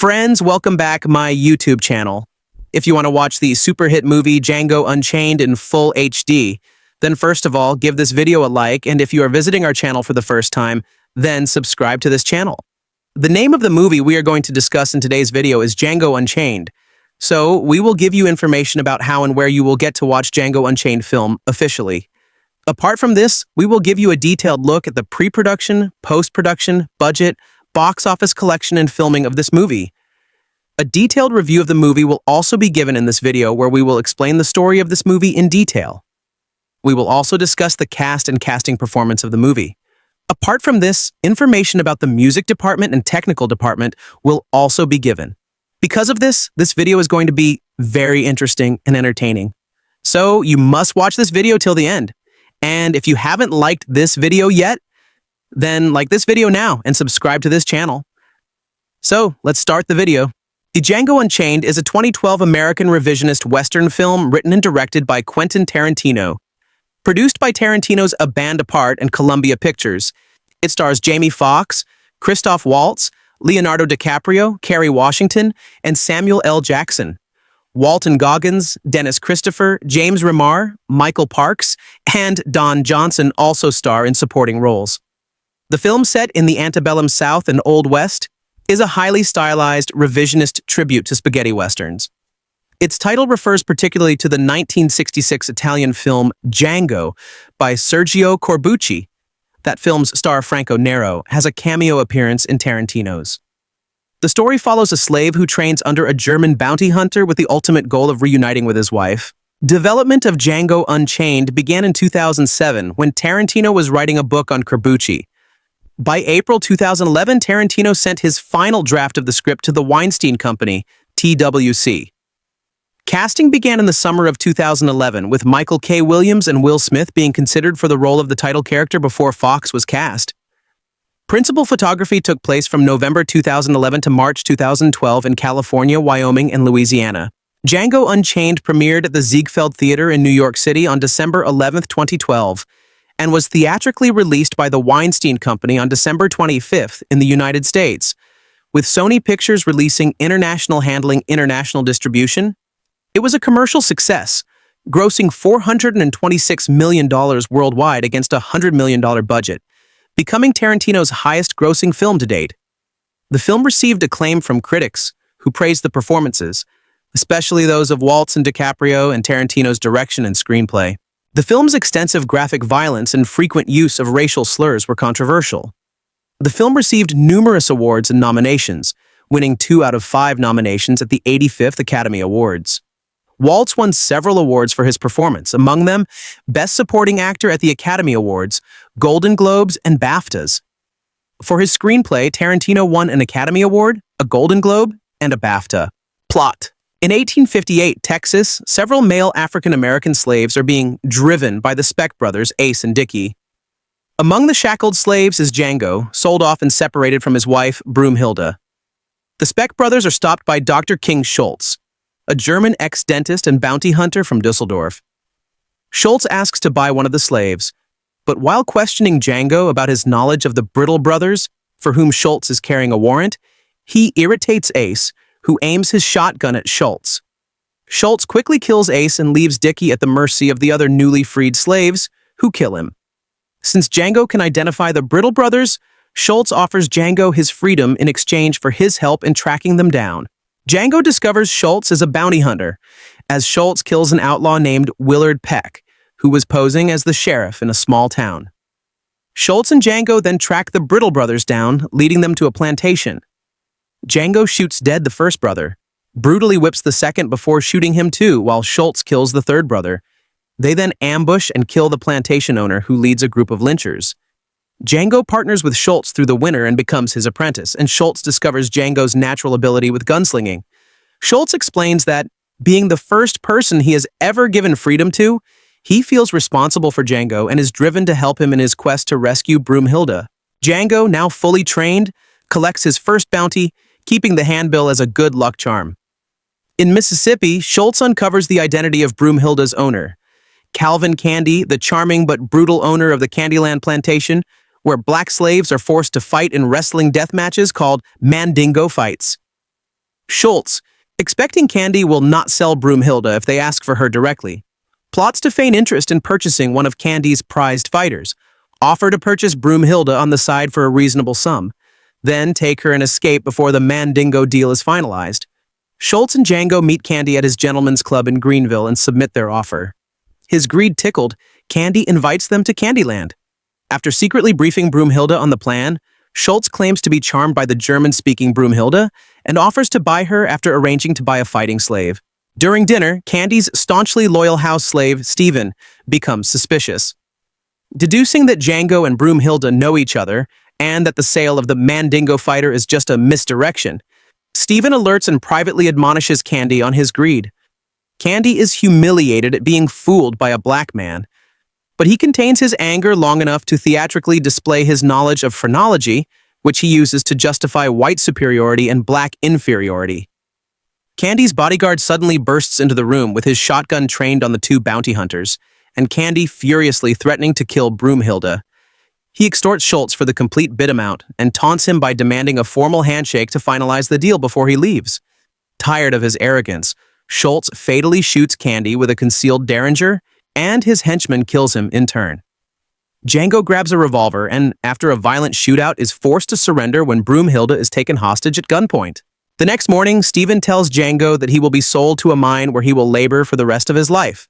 Friends, welcome back my YouTube channel. If you want to watch the super hit movie Django Unchained in full HD, then first of all, give this video a like, and if you are visiting our channel for the first time, then subscribe to this channel. The name of the movie we are going to discuss in today's video is Django Unchained, so we will give you information about how and where you will get to watch Django Unchained film officially. Apart from this, we will give you a detailed look at the pre-production, post-production, budget, box office collection and filming of this movie. A detailed review of the movie will also be given in this video where we will explain the story of this movie in detail. We will also discuss the cast and casting performance of the movie. Apart from this, information about the music department and technical department will also be given. Because of this video is going to be very interesting and entertaining. So you must watch this video till the end. And if you haven't liked this video yet, then like this video now and subscribe to this channel. So let's start the video. The Django Unchained is a 2012 American revisionist Western film written and directed by Quentin Tarantino. Produced by Tarantino's A Band Apart and Columbia Pictures, it stars Jamie Foxx, Christoph Waltz, Leonardo DiCaprio, Kerry Washington, and Samuel L. Jackson. Walton Goggins, Dennis Christopher, James Remar, Michael Parks, and Don Johnson also star in supporting roles. The film, set in the antebellum South and Old West, is a highly stylized, revisionist tribute to spaghetti westerns. Its title refers particularly to the 1966 Italian film Django by Sergio Corbucci. That film's star Franco Nero has a cameo appearance in Tarantino's. The story follows a slave who trains under a German bounty hunter with the ultimate goal of reuniting with his wife. Development of Django Unchained began in 2007 when Tarantino was writing a book on Corbucci. By April 2011, Tarantino sent his final draft of the script to the Weinstein Company, TWC. Casting began in the summer of 2011, with Michael K. Williams and Will Smith being considered for the role of the title character before Foxx was cast. Principal photography took place from November 2011 to March 2012 in California, Wyoming, and Louisiana. Django Unchained premiered at the Ziegfeld Theater in New York City on December 11, 2012, and was theatrically released by the Weinstein Company on December 25th in the United States, with Sony Pictures releasing international handling international distribution. It was a commercial success, grossing $426 million worldwide against a $100 million budget, becoming Tarantino's highest-grossing film to date. The film received acclaim from critics, who praised the performances, especially those of Waltz and DiCaprio, and Tarantino's direction and screenplay. The film's extensive graphic violence and frequent use of racial slurs were controversial. The film received numerous awards and nominations, winning 2 out of 5 nominations at the 85th Academy Awards. Waltz won several awards for his performance, among them Best Supporting Actor at the Academy Awards, Golden Globes, and BAFTAs. For his screenplay, Tarantino won an Academy Award, a Golden Globe, and a BAFTA. Plot. In 1858, Texas, several male African-American slaves are being driven by the Speck brothers, Ace and Dickie. Among the shackled slaves is Django, sold off and separated from his wife, Broomhilda. The Speck brothers are stopped by Dr. King Schultz, a German ex-dentist and bounty hunter from Dusseldorf. Schultz asks to buy one of the slaves, but while questioning Django about his knowledge of the Brittle brothers, for whom Schultz is carrying a warrant, he irritates Ace, who aims his shotgun at Schultz. Schultz quickly kills Ace and leaves Dickie at the mercy of the other newly freed slaves, who kill him. Since Django can identify the Brittle brothers, Schultz offers Django his freedom in exchange for his help in tracking them down. Django discovers Schultz is a bounty hunter, as Schultz kills an outlaw named Willard Peck, who was posing as the sheriff in a small town. Schultz and Django then track the Brittle brothers down, leading them to a plantation. Django shoots dead the first brother, brutally whips the second before shooting him too, while Schultz kills the third brother. They then ambush and kill the plantation owner, who leads a group of lynchers. Django partners with Schultz through the winter and becomes his apprentice, and Schultz discovers Django's natural ability with gunslinging. Schultz explains that, being the first person he has ever given freedom to, he feels responsible for Django and is driven to help him in his quest to rescue Broomhilda. Django, now fully trained, collects his first bounty, keeping the handbill as a good luck charm. In Mississippi, Schultz uncovers the identity of Broomhilda's owner, Calvin Candy, the charming but brutal owner of the Candyland plantation, where black slaves are forced to fight in wrestling death matches called Mandingo fights. Schultz, expecting Candy will not sell Broomhilda if they ask for her directly, plots to feign interest in purchasing one of Candy's prized fighters, offer to purchase Broomhilda on the side for a reasonable sum, then take her and escape before the Mandingo deal is finalized. Schultz and Django meet Candy at his gentleman's club in Greenville and submit their offer. His greed tickled, Candy invites them to Candyland. After secretly briefing Broomhilda on the plan, Schultz claims to be charmed by the German-speaking Broomhilda and offers to buy her after arranging to buy a fighting slave. During dinner, Candy's staunchly loyal house slave, Steven, becomes suspicious. Deducing that Django and Broomhilda know each other and that the sale of the Mandingo fighter is just a misdirection, Steven alerts and privately admonishes Candy on his greed. Candy is humiliated at being fooled by a black man, but he contains his anger long enough to theatrically display his knowledge of phrenology, which he uses to justify white superiority and black inferiority. Candy's bodyguard suddenly bursts into the room with his shotgun trained on the two bounty hunters, and Candy furiously threatening to kill Broomhilda. He extorts Schultz for the complete bid amount and taunts him by demanding a formal handshake to finalize the deal before he leaves. Tired of his arrogance, Schultz fatally shoots Candy with a concealed derringer, and his henchman kills him in turn. Django grabs a revolver and, after a violent shootout, is forced to surrender when Broomhilda is taken hostage at gunpoint. The next morning, Steven tells Django that he will be sold to a mine where he will labor for the rest of his life.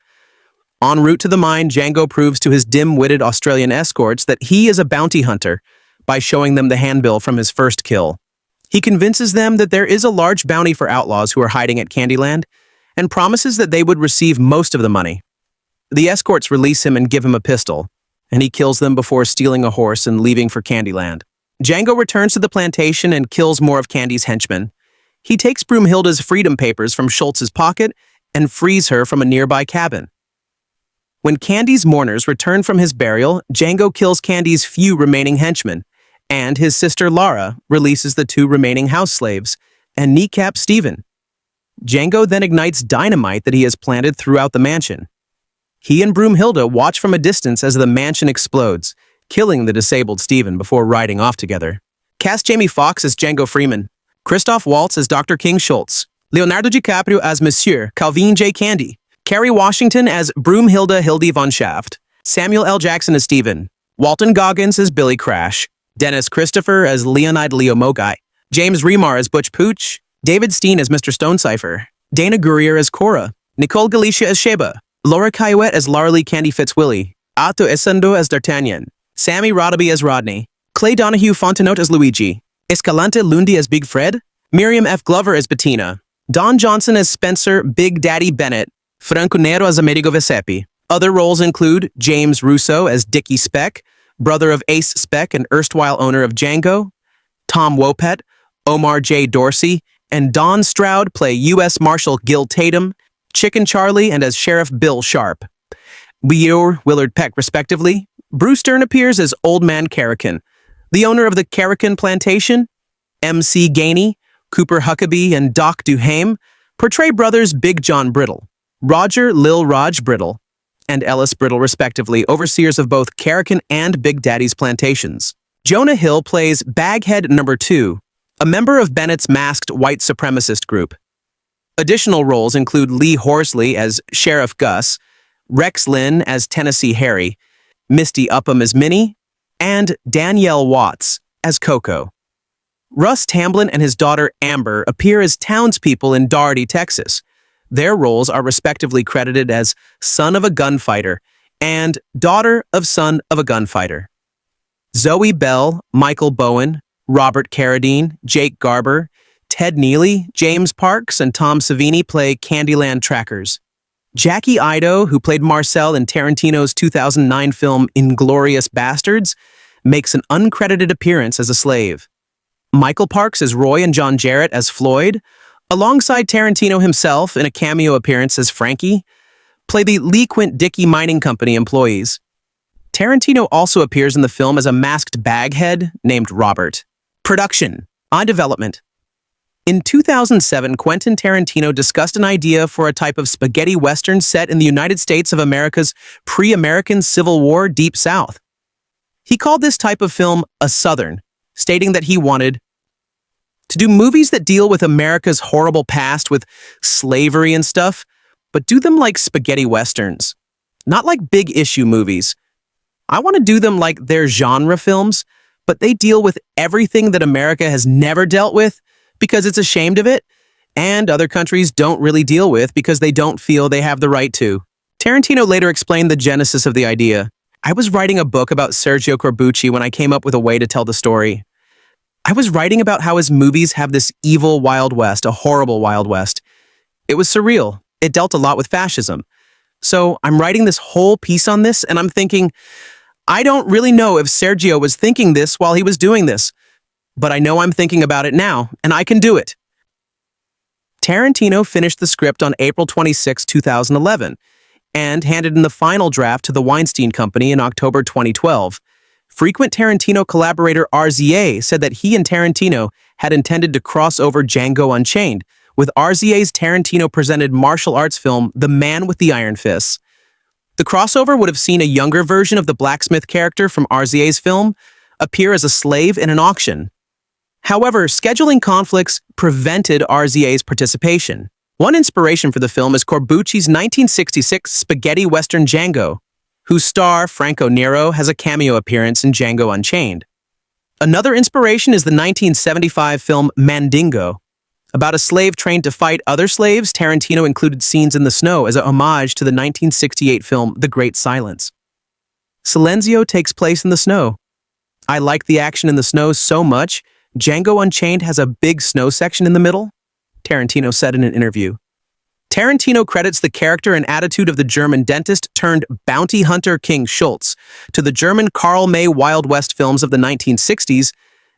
En route to the mine, Django proves to his dim-witted Australian escorts that he is a bounty hunter by showing them the handbill from his first kill. He convinces them that there is a large bounty for outlaws who are hiding at Candyland and promises that they would receive most of the money. The escorts release him and give him a pistol, and he kills them before stealing a horse and leaving for Candyland. Django returns to the plantation and kills more of Candy's henchmen. He takes Broomhilda's freedom papers from Schultz's pocket and frees her from a nearby cabin. When Candy's mourners return from his burial, Django kills Candy's few remaining henchmen, and his sister Lara releases the two remaining house slaves and kneecaps Steven. Django then ignites dynamite that he has planted throughout the mansion. He and Broomhilda watch from a distance as the mansion explodes, killing the disabled Steven before riding off together. Cast Jamie Foxx as Django Freeman, Christoph Waltz as Dr. King Schultz, Leonardo DiCaprio as Monsieur Calvin J. Candy, Kerry Washington as Broomhilda Hildy von Shaft, Samuel L. Jackson as Steven, Walton Goggins as Billy Crash, Dennis Christopher as Leonid Leo Mogai, James Remar as Butch Pooch, David Steen as Mr. Stonecipher, Dana Gurrier as Cora, Nicole Galicia as Sheba, Laura Caillouette as Larly Candy Fitzwilly, Ato Esendo as D'Artagnan, Sammy Rodaby as Rodney, Clay Donahue Fontenote as Luigi, Escalante Lundi as Big Fred, Miriam F. Glover as Bettina, Don Johnson as Spencer Big Daddy Bennett, Franco Nero as Amerigo Vespi. Other roles include James Russo as Dickie Speck, brother of Ace Speck and erstwhile owner of Django, Tom Wopet, Omar J. Dorsey, and Don Stroud play U.S. Marshal Gil Tatum, Chicken Charlie, and as Sheriff Bill Sharp. Beor Willard Peck, respectively. Bruce Dern appears as Old Man Carrican, the owner of the Carrican Plantation. M.C. Gainey, Cooper Huckabee, and Doc Duhame portray brothers Big John Brittle, Roger Lil Raj Brittle, and Ellis Brittle, respectively, overseers of both Carrican and Big Daddy's plantations. Jonah Hill plays Baghead No. 2, a member of Bennett's masked white supremacist group. Additional roles include Lee Horsley as Sheriff Gus, Rex Lynn as Tennessee Harry, Misty Upham as Minnie, and Danielle Watts as Coco. Russ Tamblyn and his daughter Amber appear as townspeople in Doherty, Texas. Their roles are respectively credited as Son of a Gunfighter and Daughter of Son of a Gunfighter. Zoe Bell, Michael Bowen, Robert Carradine, Jake Garber, Ted Neely, James Parks, and Tom Savini play Candyland trackers. Jackie Ido, who played Marcel in Tarantino's 2009 film Inglourious Bastards, makes an uncredited appearance as a slave. Michael Parks as Roy and John Jarrett as Floyd, alongside Tarantino himself in a cameo appearance as Frankie, play the Lee Quint Dickey Mining Company employees. Tarantino also appears in the film as a masked baghead named Robert. Production. On development. In 2007, Quentin Tarantino discussed an idea for a type of spaghetti western set in the United States of America's pre-American Civil War Deep South. He called this type of film a Southern, stating that he wanted To do movies that deal with America's horrible past with slavery and stuff, but do them like spaghetti westerns. Not like big issue movies. I want to do them like they're genre films, but they deal with everything that America has never dealt with because it's ashamed of it, and other countries don't really deal with because they don't feel they have the right to. Tarantino later explained the genesis of the idea. I was writing a book about Sergio Corbucci when I came up with a way to tell the story. I was writing about how his movies have this evil Wild West, a horrible Wild West. It was surreal. It dealt a lot with fascism. So I'm writing this whole piece on this, and I'm thinking, I don't really know if Sergio was thinking this while he was doing this, but I know I'm thinking about it now, and I can do it. Tarantino finished the script on April 26, 2011, and handed in the final draft to the Weinstein Company in October 2012. Frequent Tarantino collaborator RZA said that he and Tarantino had intended to cross over Django Unchained, with RZA's Tarantino-presented martial arts film The Man with the Iron Fists. The crossover would have seen a younger version of the blacksmith character from RZA's film appear as a slave in an auction. However, scheduling conflicts prevented RZA's participation. One inspiration for the film is Corbucci's 1966 spaghetti western Django, whose star, Franco Nero, has a cameo appearance in Django Unchained. Another inspiration is the 1975 film Mandingo. About a slave trained to fight other slaves, Tarantino included scenes in the snow as a homage to the 1968 film The Great Silence. Silenzio takes place in the snow. I like the action in the snow so much, Django Unchained has a big snow section in the middle, Tarantino said in an interview. Tarantino credits the character and attitude of the German dentist turned bounty hunter King Schultz to the German Karl May Wild West films of the 1960s,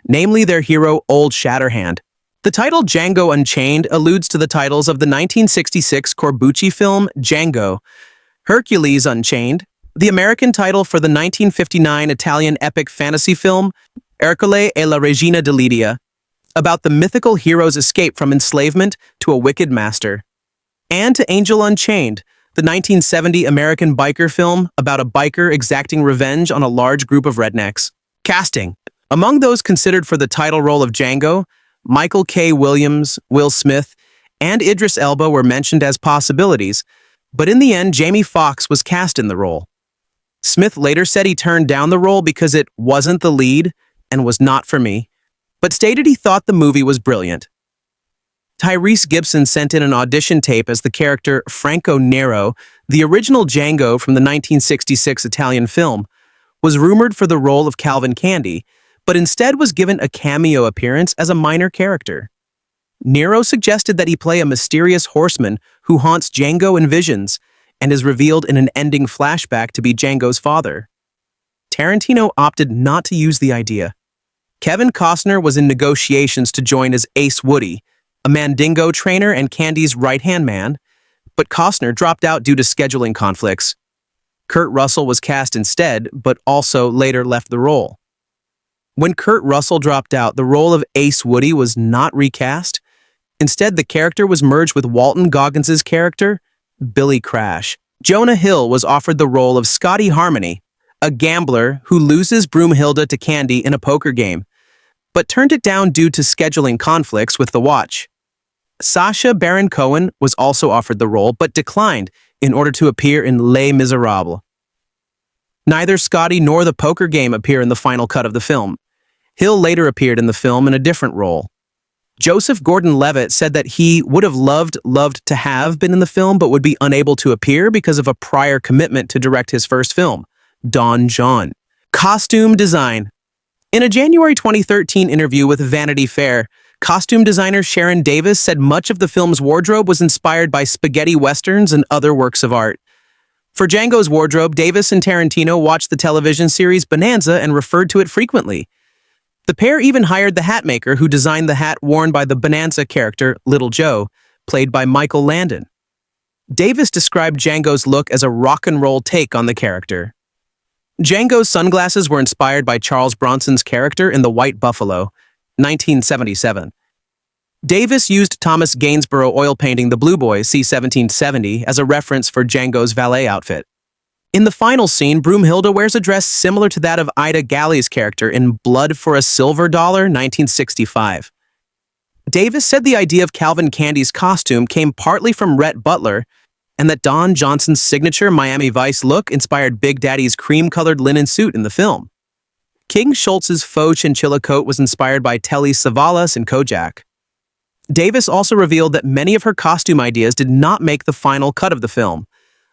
namely their hero Old Shatterhand. The title Django Unchained alludes to the titles of the 1966 Corbucci film Django, Hercules Unchained, the American title for the 1959 Italian epic fantasy film Ercole e la Regina di Lidia, about the mythical hero's escape from enslavement to a wicked master, and to Angel Unchained, the 1970 American biker film about a biker exacting revenge on a large group of rednecks. Casting. Among those considered for the title role of Django, Michael K. Williams, Will Smith, and Idris Elba were mentioned as possibilities, but in the end, Jamie Foxx was cast in the role. Smith later said he turned down the role because it wasn't the lead and was not for me, but stated he thought the movie was brilliant. Tyrese Gibson sent in an audition tape as the character Franco Nero, the original Django from the 1966 Italian film, was rumored for the role of Calvin Candy, but instead was given a cameo appearance as a minor character. Nero suggested that he play a mysterious horseman who haunts Django in visions and is revealed in an ending flashback to be Django's father. Tarantino opted not to use the idea. Kevin Costner was in negotiations to join as Ace Woody, a Mandingo trainer and Candy's right-hand man, but Costner dropped out due to scheduling conflicts. Kurt Russell was cast instead, but also later left the role. When Kurt Russell dropped out, the role of Ace Woody was not recast. Instead, the character was merged with Walton Goggins' character, Billy Crash. Jonah Hill was offered the role of Scotty Harmony, a gambler who loses Broomhilda to Candy in a poker game, but turned it down due to scheduling conflicts with The Watch. Sacha Baron Cohen was also offered the role, but declined in order to appear in Les Miserables. Neither Scotty nor the poker game appear in the final cut of the film. Hill later appeared in the film in a different role. Joseph Gordon-Levitt said that he would have loved to have been in the film, but would be unable to appear because of a prior commitment to direct his first film, Don John. Costume design. In a January 2013 interview with Vanity Fair, costume designer Sharon Davis said much of the film's wardrobe was inspired by spaghetti westerns and other works of art. For Django's wardrobe, Davis and Tarantino watched the television series Bonanza and referred to it frequently. The pair even hired the hat maker who designed the hat worn by the Bonanza character, Little Joe, played by Michael Landon. Davis described Django's look as a rock and roll take on the character. Django's sunglasses were inspired by Charles Bronson's character in The White Buffalo, 1977. Davis used Thomas Gainsborough oil painting The Blue Boy, c. 1770, as a reference for Django's valet outfit. In the final scene, Broomhilda wears a dress similar to that of Ida Galli's character in Blood for a Silver Dollar, 1965. Davis said the idea of Calvin Candy's costume came partly from Rhett Butler, and that Don Johnson's signature Miami Vice look inspired Big Daddy's cream-colored linen suit in the film. King Schultz's faux chinchilla coat was inspired by Telly Savalas and Kojak. Davis also revealed that many of her costume ideas did not make the final cut of the film,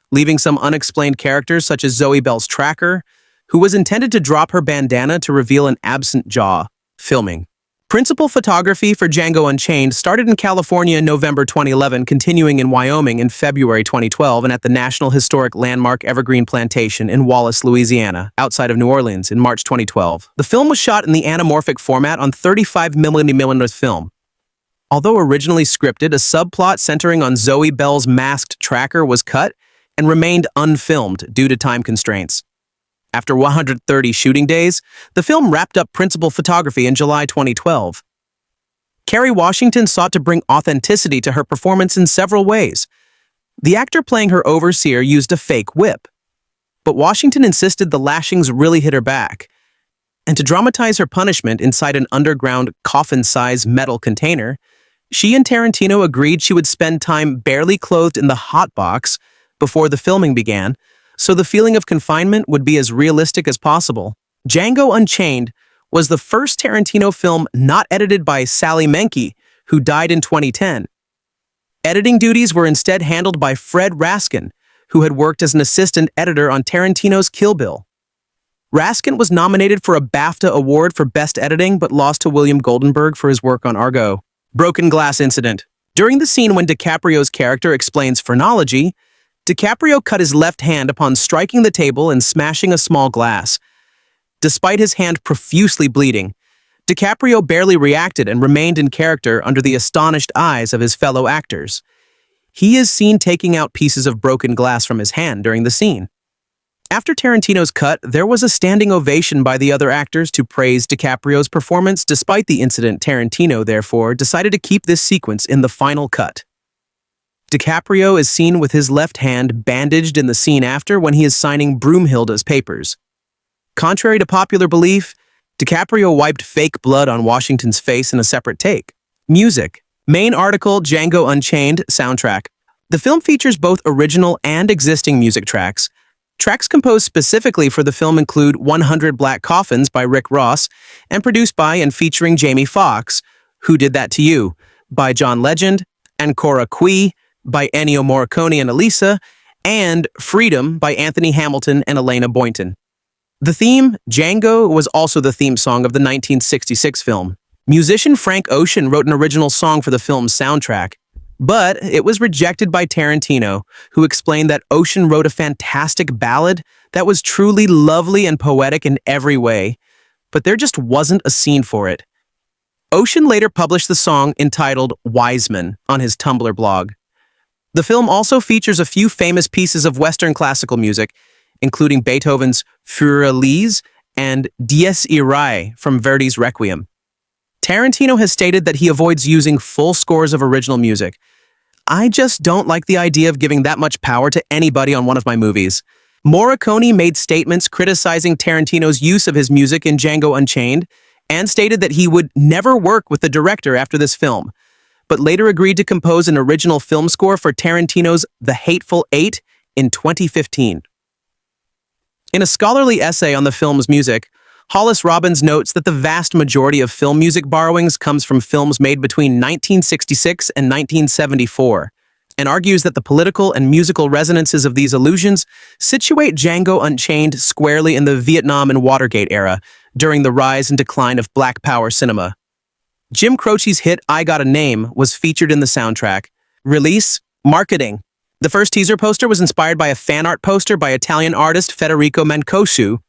leaving some unexplained characters such as Zoe Bell's tracker, who was intended to drop her bandana to reveal an absent jaw. Filming. Principal photography for Django Unchained started in California in November 2011, continuing in Wyoming in February 2012, and at the National Historic Landmark Evergreen Plantation in Wallace, Louisiana, outside of New Orleans, in March 2012. The film was shot in the anamorphic format on 35mm film. Although originally scripted, a subplot centering on Zoe Bell's masked tracker was cut and remained unfilmed due to time constraints. After 130 shooting days, the film wrapped up principal photography in July 2012. Kerry Washington sought to bring authenticity to her performance in several ways. The actor playing her overseer used a fake whip, but Washington insisted the lashings really hit her back. And to dramatize her punishment inside an underground coffin-size metal container, she and Tarantino agreed she would spend time barely clothed in the hot box before the filming began, so the feeling of confinement would be as realistic as possible. Django Unchained was the first Tarantino film not edited by Sally Menke, who died in 2010. Editing duties were instead handled by Fred Raskin, who had worked as an assistant editor on Tarantino's Kill Bill. Raskin was nominated for a BAFTA award for Best Editing, but lost to William Goldenberg for his work on Argo. Broken glass incident. During the scene when DiCaprio's character explains phrenology, DiCaprio cut his left hand upon striking the table and smashing a small glass. Despite his hand profusely bleeding, DiCaprio barely reacted and remained in character under the astonished eyes of his fellow actors. He is seen taking out pieces of broken glass from his hand during the scene. After Tarantino's cut, there was a standing ovation by the other actors to praise DiCaprio's performance. Despite the incident, Tarantino, therefore, decided to keep this sequence in the final cut. DiCaprio is seen with his left hand bandaged in the scene after when he is signing Broomhilda's papers. Contrary to popular belief, DiCaprio wiped fake blood on Washington's face in a separate take. Music. Main article, Django Unchained soundtrack. The film features both original and existing music tracks. Tracks composed specifically for the film include 100 Black Coffins by Rick Ross and produced by and featuring Jamie Foxx, Who Did That to You, by John Legend, and Cora Qui, by Ennio Morricone and Elisa, and Freedom by Anthony Hamilton and Elena Boynton. The theme, Django, was also the theme song of the 1966 film. Musician Frank Ocean wrote an original song for the film's soundtrack, but it was rejected by Tarantino, who explained that Ocean wrote a fantastic ballad that was truly lovely and poetic in every way, but there just wasn't a scene for it. Ocean later published the song entitled Wiseman on his Tumblr blog. The film also features a few famous pieces of Western classical music, including Beethoven's Für Elise and Dies Irae from Verdi's Requiem. Tarantino has stated that he avoids using full scores of original music. I just don't like the idea of giving that much power to anybody on one of my movies. Morricone made statements criticizing Tarantino's use of his music in Django Unchained and stated that he would never work with the director after this film, but later agreed to compose an original film score for Tarantino's The Hateful Eight in 2015. In a scholarly essay on the film's music, Hollis Robbins notes that the vast majority of film music borrowings comes from films made between 1966 and 1974, and argues that the political and musical resonances of these allusions situate Django Unchained squarely in the Vietnam and Watergate era, during the rise and decline of Black Power cinema. Jim Croce's hit I Got a Name was featured in the soundtrack. Release, marketing. The first teaser poster was inspired by a fan art poster by Italian artist Federico Mancosu.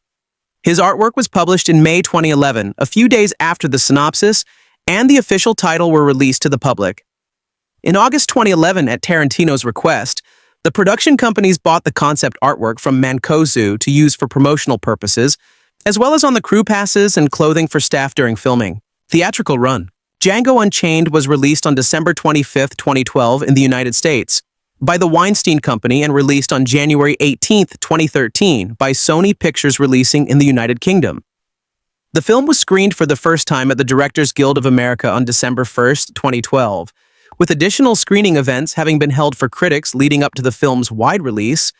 His artwork was published in May 2011, a few days after the synopsis and the official title were released to the public. In August 2011, at Tarantino's request, the production companies bought the concept artwork from Mancosu to use for promotional purposes, as well as on the crew passes and clothing for staff during filming. Theatrical run. Django Unchained was released on December 25, 2012 in the United States by the Weinstein Company and released on January 18, 2013 by Sony Pictures Releasing in the United Kingdom. The film was screened for the first time at the Directors Guild of America on December 1st, 2012, with additional screening events having been held for critics leading up to the film's wide release.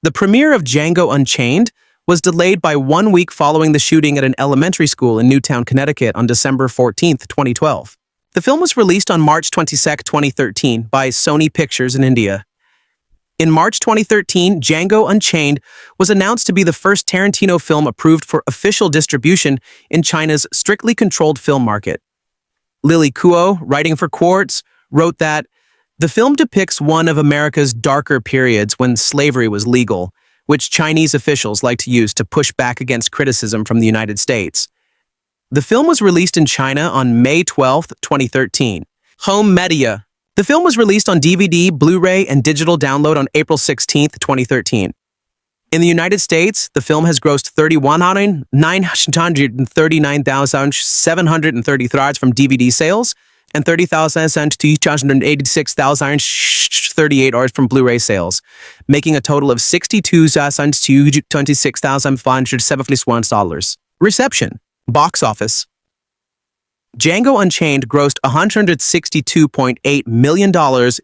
The premiere of Django Unchained was delayed by 1 week following the shooting at an elementary school in Newtown, Connecticut on December 14th, 2012. The film was released on March 22, 2013 by Sony Pictures in India. In March 2013, Django Unchained was announced to be the first Tarantino film approved for official distribution in China's strictly controlled film market. Lily Kuo, writing for Quartz, wrote that the film depicts one of America's darker periods when slavery was legal, which Chinese officials like to use to push back against criticism from the United States. The film was released in China on May 12, 2013. Home media. The film was released on DVD, Blu-ray, and digital download on April 16, 2013. In the United States, the film has grossed $31,939,733 from DVD sales and $30,286,038 from Blu-ray sales, making a total of $62,226,571. Reception. Box office. Django Unchained grossed $162.8 million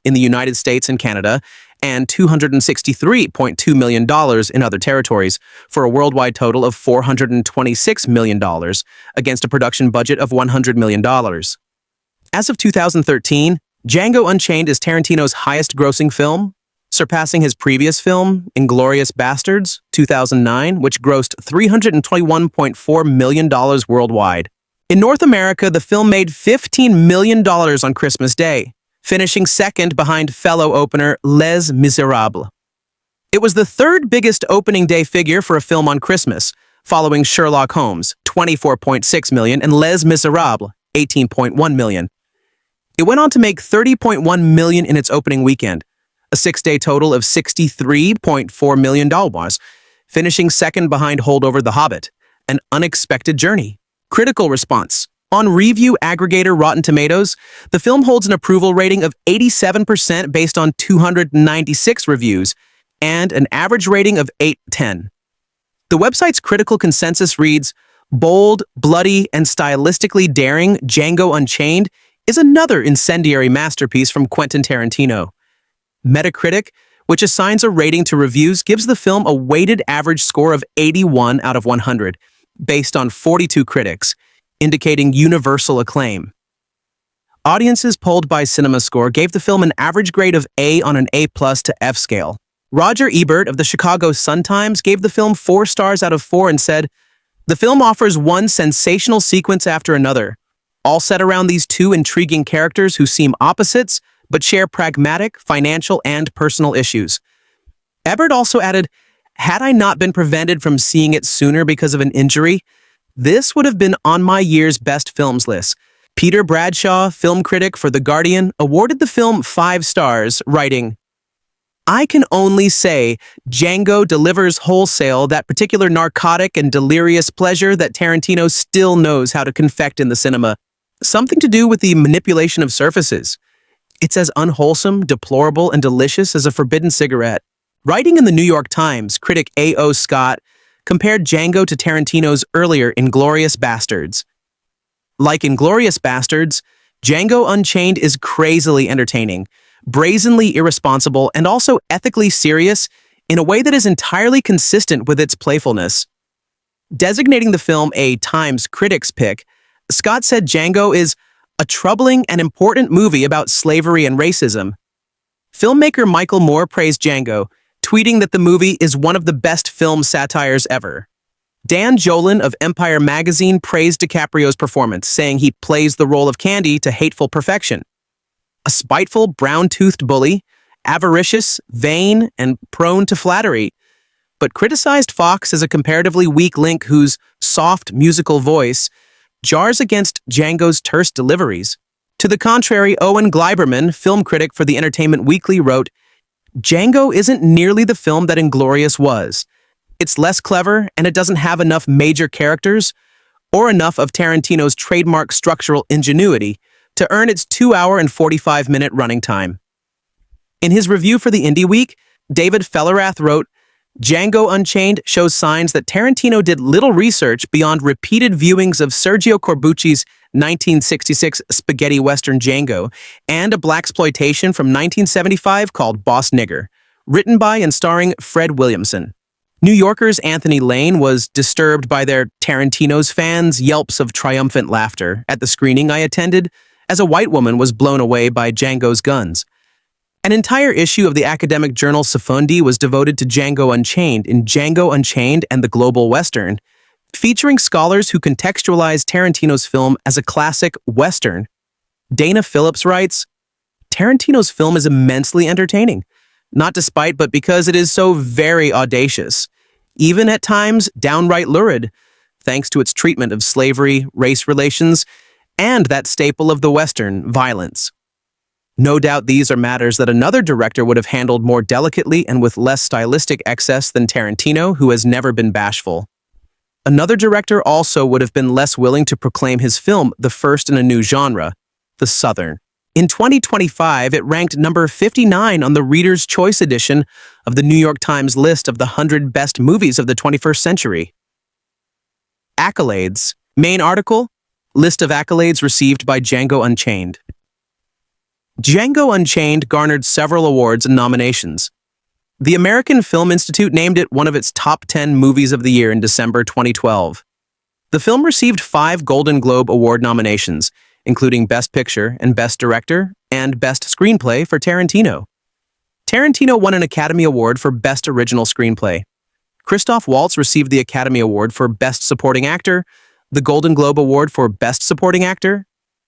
in the United States and Canada and $263.2 million in other territories, for a worldwide total of $426 million against a production budget of $100 million. As of 2013, Django Unchained is Tarantino's highest-grossing film, surpassing his previous film, Inglourious Basterds, 2009, which grossed $321.4 million worldwide. In North America, the film made $15 million on Christmas Day, finishing second behind fellow opener Les Miserables. It was the third biggest opening day figure for a film on Christmas, following Sherlock Holmes, $24.6 million, and Les Miserables, $18.1 million. It went on to make $30.1 million in its opening weekend, a six-day total of $63.4 million, finishing second behind Holdover the Hobbit, An Unexpected Journey. Critical response. On review aggregator Rotten Tomatoes, the film holds an approval rating of 87% based on 296 reviews and an average rating of 8/10. The website's critical consensus reads, "Bold, bloody, and stylistically daring, Django Unchained is another incendiary masterpiece from Quentin Tarantino." Metacritic, which assigns a rating to reviews, gives the film a weighted average score of 81 out of 100, based on 42 critics, indicating universal acclaim. Audiences polled by CinemaScore gave the film an average grade of A on an A+ to F scale. Roger Ebert of the Chicago Sun-Times gave the film 4 stars out of 4 and said, "The film offers one sensational sequence after another, all set around these two intriguing characters who seem opposites but share pragmatic, financial, and personal issues." Ebert also added, "Had I not been prevented from seeing it sooner because of an injury, this would have been on my year's best films list." Peter Bradshaw, film critic for The Guardian, awarded the film 5 stars, writing, "I can only say Django delivers wholesale that particular narcotic and delirious pleasure that Tarantino still knows how to confect in the cinema. Something to do with the manipulation of surfaces. It's as unwholesome, deplorable, and delicious as a forbidden cigarette." Writing in the New York Times, critic A.O. Scott compared Django to Tarantino's earlier Inglourious Basterds. Like Inglourious Basterds, Django Unchained is crazily entertaining, brazenly irresponsible, and also ethically serious in a way that is entirely consistent with its playfulness. Designating the film a Times Critics pick, Scott said Django is a troubling and important movie about slavery and racism. Filmmaker Michael Moore praised Django, tweeting that the movie is one of the best film satires ever. Dan Jolin of Empire magazine praised DiCaprio's performance, saying he plays the role of Candy to hateful perfection. A spiteful, brown-toothed bully, avaricious, vain, and prone to flattery, but criticized Foxx as a comparatively weak link whose soft musical voice jars against Django's terse deliveries. To the contrary, Owen Gleiberman, film critic for the Entertainment Weekly, wrote, "Django isn't nearly the film that Inglourious was. It's less clever, and it doesn't have enough major characters or enough of Tarantino's trademark structural ingenuity to earn its 2-hour and 45-minute running time." In his review for the Indie Week, David Fellerath wrote, Django Unchained shows signs that Tarantino did little research beyond repeated viewings of Sergio Corbucci's 1966 spaghetti western Django and a blaxploitation from 1975 called Boss Nigger, written by and starring Fred Williamson. New Yorker's Anthony Lane was disturbed by their Tarantino's fans' yelps of triumphant laughter at the screening I attended as a white woman was blown away by Django's guns. An entire issue of the academic journal Sefundi was devoted to Django Unchained in Django Unchained and the Global Western, featuring scholars who contextualize Tarantino's film as a classic Western. Dana Phillips writes, Tarantino's film is immensely entertaining, not despite but because it is so very audacious, even at times downright lurid, thanks to its treatment of slavery, race relations, and that staple of the Western, violence. No doubt these are matters that another director would have handled more delicately and with less stylistic excess than Tarantino, who has never been bashful. Another director also would have been less willing to proclaim his film the first in a new genre, the Southern. In 2025, it ranked number 59 on the Reader's Choice edition of the New York Times list of the 100 best movies of the 21st century. Accolades. Main article, list of accolades received by Django Unchained. Django Unchained garnered several awards and nominations. The American Film Institute named it one of its top 10 movies of the year in December 2012. The film received 5 Golden Globe Award nominations, including Best Picture and Best Director and Best Screenplay for Tarantino. Tarantino won an Academy Award for Best Original Screenplay. Christoph Waltz received the Academy Award for Best Supporting Actor, the Golden Globe Award for Best Supporting Actor,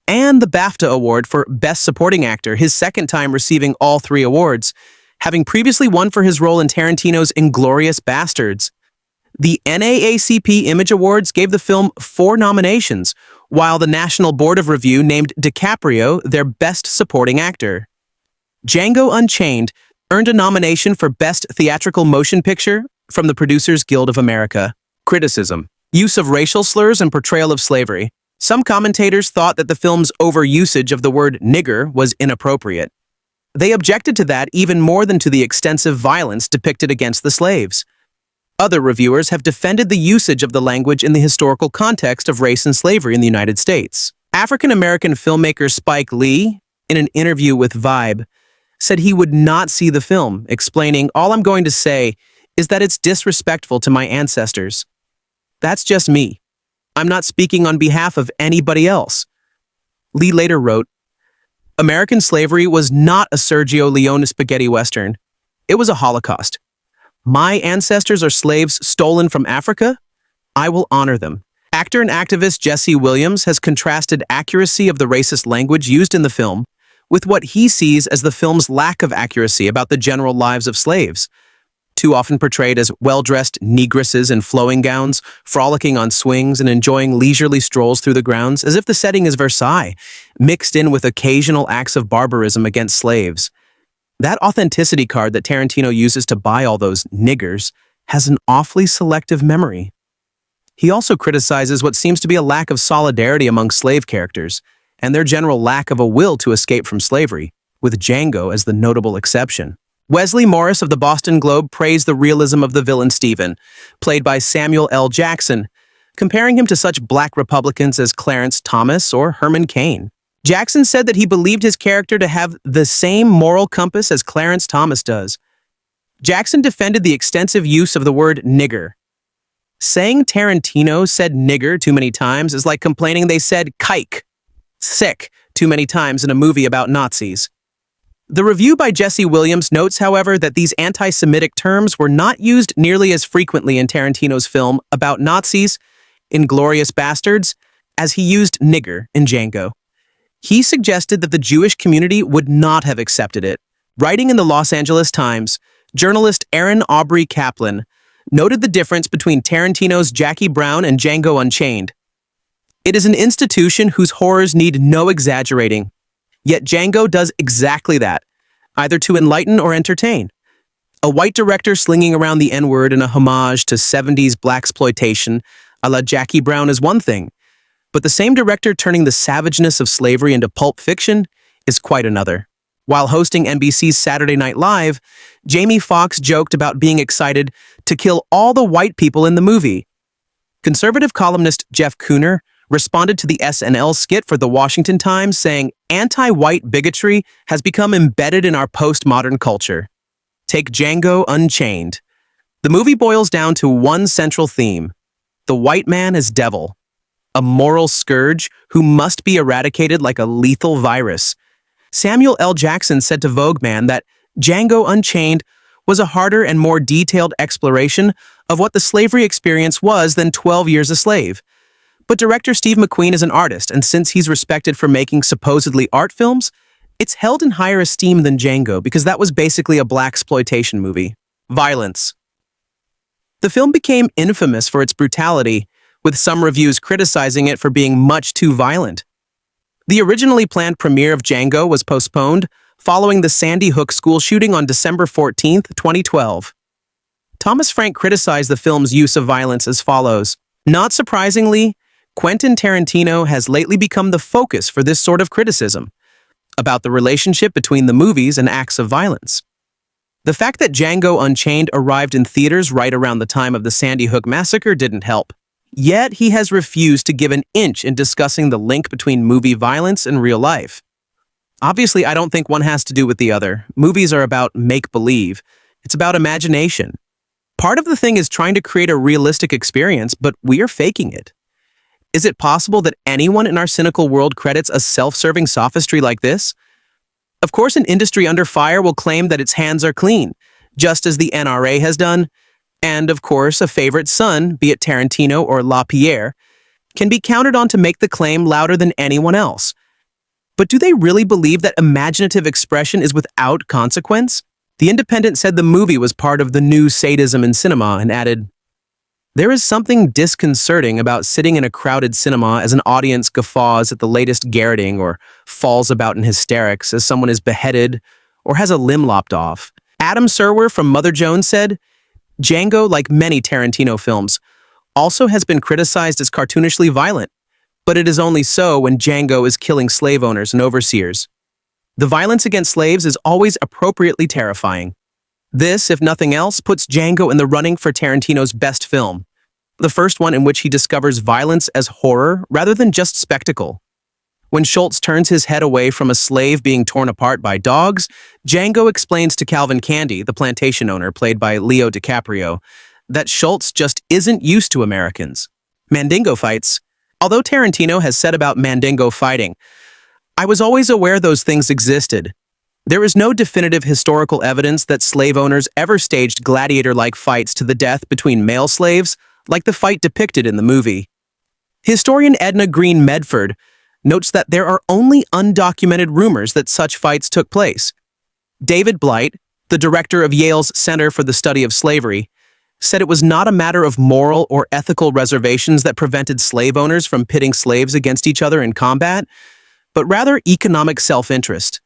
and the BAFTA Award for Best Supporting Actor, his second time receiving all 3 awards, having previously won for his role in Tarantino's Inglourious Basterds. The NAACP Image Awards gave the film 4 nominations, while the National Board of Review named DiCaprio their Best Supporting Actor. Django Unchained earned a nomination for Best Theatrical Motion Picture from the Producers Guild of America. Criticism. Use of racial slurs and portrayal of slavery. Some commentators thought that the film's overusage of the word nigger was inappropriate. They objected to that even more than to the extensive violence depicted against the slaves. Other reviewers have defended the usage of the language in the historical context of race and slavery in the United States. African-American filmmaker Spike Lee, in an interview with Vibe, said he would not see the film, explaining, "All I'm going to say is that it's disrespectful to my ancestors. That's just me. I'm not speaking on behalf of anybody else." Lee later wrote, "American slavery was not a Sergio Leone spaghetti western. It was a Holocaust. My ancestors are slaves stolen from Africa. I will honor them." Actor and activist Jesse Williams has contrasted accuracy of the racist language used in the film with what he sees as the film's lack of accuracy about the general lives of slaves, too often portrayed as well-dressed negresses in flowing gowns, frolicking on swings and enjoying leisurely strolls through the grounds, as if the setting is Versailles, mixed in with occasional acts of barbarism against slaves. That authenticity card that Tarantino uses to buy all those niggers has an awfully selective memory. He also criticizes what seems to be a lack of solidarity among slave characters, and their general lack of a will to escape from slavery, with Django as the notable exception. Wesley Morris of the Boston Globe praised the realism of the villain Stephen, played by Samuel L. Jackson, comparing him to such black Republicans as Clarence Thomas or Herman Cain. Jackson said that he believed his character to have the same moral compass as Clarence Thomas does. Jackson defended the extensive use of the word nigger. Saying Tarantino said nigger too many times is like complaining they said kike, sick, too many times in a movie about Nazis. The review by Jesse Williams notes, however, that these anti-Semitic terms were not used nearly as frequently in Tarantino's film about Nazis, Inglourious Basterds, as he used nigger in Django. He suggested that the Jewish community would not have accepted it. Writing in the Los Angeles Times, journalist Aaron Aubrey Kaplan noted the difference between Tarantino's Jackie Brown and Django Unchained. "It is an institution whose horrors need no exaggerating. Yet Django does exactly that, either to enlighten or entertain. A white director slinging around the N-word in a homage to 70s blaxploitation a la Jackie Brown is one thing, but the same director turning the savageness of slavery into pulp fiction is quite another." While hosting NBC's Saturday Night Live, Jamie Foxx joked about being excited to kill all the white people in the movie. Conservative columnist Jeff Kuhner responded to the SNL skit for The Washington Times, saying, "Anti-white bigotry has become embedded in our postmodern culture." Take Django Unchained. The movie boils down to one central theme: the white man is devil, a moral scourge who must be eradicated like a lethal virus. Samuel L. Jackson said to Vogue Man that Django Unchained was a harder and more detailed exploration of what the slavery experience was than 12 Years a Slave. But director Steve McQueen is an artist, and since he's respected for making supposedly art films, it's held in higher esteem than Django because that was basically a blaxploitation movie. Violence. The film became infamous for its brutality, with some reviews criticizing it for being much too violent. The originally planned premiere of Django was postponed following the Sandy Hook school shooting on December 14, 2012. Thomas Frank criticized the film's use of violence as follows. Not surprisingly, Quentin Tarantino has lately become the focus for this sort of criticism about the relationship between the movies and acts of violence. The fact that Django Unchained arrived in theaters right around the time of the Sandy Hook massacre didn't help. Yet he has refused to give an inch in discussing the link between movie violence and real life. Obviously, I don't think one has to do with the other. Movies are about make-believe. It's about imagination. Part of the thing is trying to create a realistic experience, but we are faking it. Is it possible that anyone in our cynical world credits a self-serving sophistry like this? Of course, an industry under fire will claim that its hands are clean, just as the NRA has done. And, of course, a favorite son, be it Tarantino or LaPierre, can be counted on to make the claim louder than anyone else. But do they really believe that imaginative expression is without consequence? The Independent said the movie was part of the new sadism in cinema and added, "There is something disconcerting about sitting in a crowded cinema as an audience guffaws at the latest garroting or falls about in hysterics as someone is beheaded or has a limb lopped off." Adam Serwer from Mother Jones said, Django, like many Tarantino films, also has been criticized as cartoonishly violent, but it is only so when Django is killing slave owners and overseers. The violence against slaves is always appropriately terrifying. This, if nothing else, puts Django in the running for Tarantino's best film, the first one in which he discovers violence as horror rather than just spectacle. When Schultz turns his head away from a slave being torn apart by dogs, Django explains to Calvin Candy, the plantation owner played by Leo DiCaprio, that Schultz just isn't used to Americans. Mandingo fights. Although Tarantino has said about Mandingo fighting, "I was always aware those things existed. There is no definitive historical evidence that slave owners ever staged gladiator-like fights to the death between male slaves, like the fight depicted in the movie." Historian Edna Green Medford notes that there are only undocumented rumors that such fights took place. David Blight, the director of Yale's Center for the Study of Slavery, said it was not a matter of moral or ethical reservations that prevented slave owners from pitting slaves against each other in combat, but rather economic self-interest.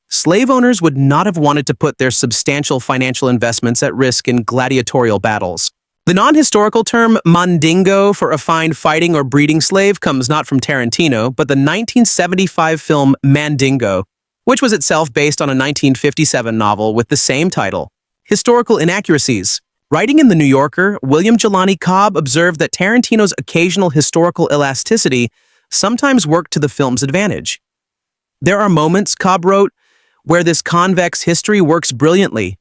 Slave owners would not have wanted to put their substantial financial investments at risk in gladiatorial battles. The non-historical term mandingo for a fine fighting or breeding slave comes not from Tarantino, but the 1975 film Mandingo, which was itself based on a 1957 novel with the same title. Historical inaccuracies. Writing in The New Yorker, William Jelani Cobb observed that Tarantino's occasional historical elasticity sometimes worked to the film's advantage. "There are moments," Cobb wrote, "where this convex history works brilliantly,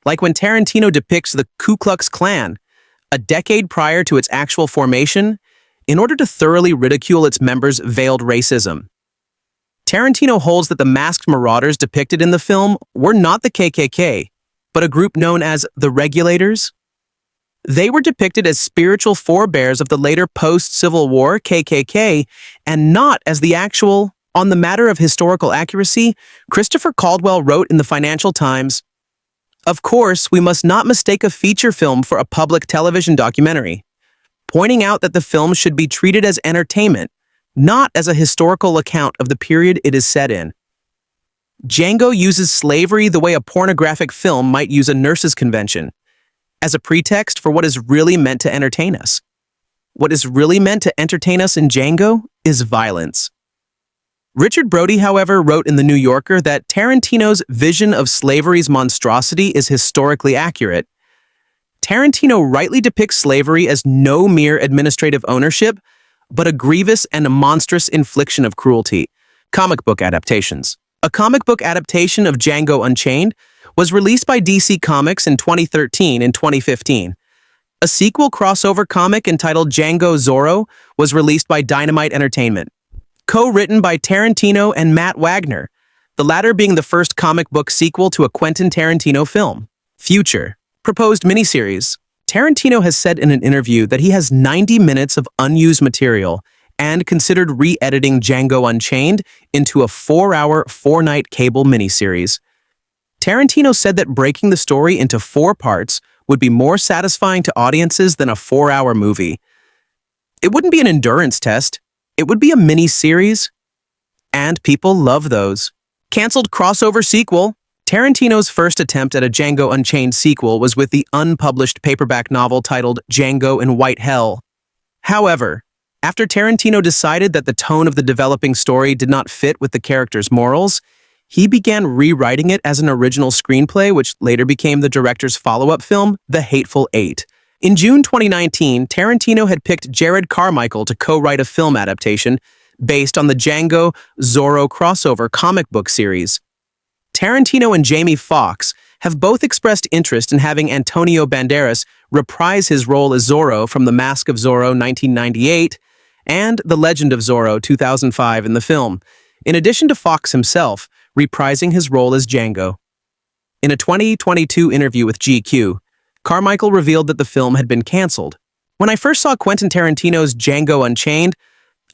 like when Tarantino depicts the Ku Klux Klan, a decade prior to its actual formation, in order to thoroughly ridicule its members' veiled racism. Tarantino holds that the masked marauders depicted in the film were not the KKK, but a group known as the Regulators. They were depicted as spiritual forebears of the later post-Civil War KKK, and not as the actual." On the matter of historical accuracy, Christopher Caldwell wrote in the Financial Times, "Of course, we must not mistake a feature film for a public television documentary, pointing out that the film should be treated as entertainment, not as a historical account of the period it is set in. Django uses slavery the way a pornographic film might use a nurse's convention, as a pretext for what is really meant to entertain us. What is really meant to entertain us in Django is violence." Richard Brody, however, wrote in The New Yorker that Tarantino's vision of slavery's monstrosity is historically accurate. Tarantino rightly depicts slavery as no mere administrative ownership, but a grievous and a monstrous infliction of cruelty. Comic book adaptations. A comic book adaptation of Django Unchained was released by DC Comics in 2013 and 2015. A sequel crossover comic entitled Django Zorro was released by Dynamite Entertainment. Co-written by Tarantino and Matt Wagner, the latter being the first comic book sequel to a Quentin Tarantino film. Future. Proposed miniseries. Tarantino has said in an interview that he has 90 minutes of unused material and considered re-editing Django Unchained into a 4-hour, 4-night cable miniseries. Tarantino said that breaking the story into 4 parts would be more satisfying to audiences than a 4-hour movie. It wouldn't be an endurance test. It would be a mini-series. And people love those. Cancelled crossover sequel. Tarantino's first attempt at a Django Unchained sequel was with the unpublished paperback novel titled Django in White Hell. However, after Tarantino decided that the tone of the developing story did not fit with the character's morals, he began rewriting it as an original screenplay, which later became the director's follow-up film, The Hateful Eight. In June 2019, Tarantino had picked Jared Carmichael to co-write a film adaptation based on the Django Zorro crossover comic book series. Tarantino and Jamie Foxx have both expressed interest in having Antonio Banderas reprise his role as Zorro from The Mask of Zorro 1998 and The Legend of Zorro 2005 in the film, in addition to Foxx himself reprising his role as Django. In a 2022 interview with GQ, Carmichael revealed that the film had been cancelled. When I first saw Quentin Tarantino's Django Unchained,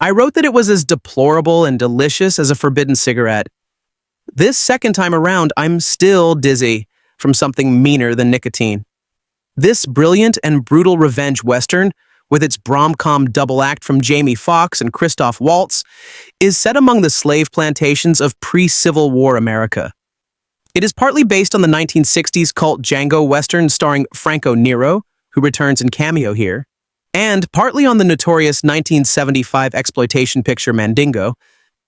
I wrote that it was as deplorable and delicious as a forbidden cigarette. This second time around, I'm still dizzy from something meaner than nicotine. This brilliant and brutal revenge western, with its brom-com double act from Jamie Foxx and Christoph Waltz, is set among the slave plantations of pre-Civil War America. It is partly based on the 1960s cult Django Western starring Franco Nero, who returns in cameo here, and partly on the notorious 1975 exploitation picture Mandingo,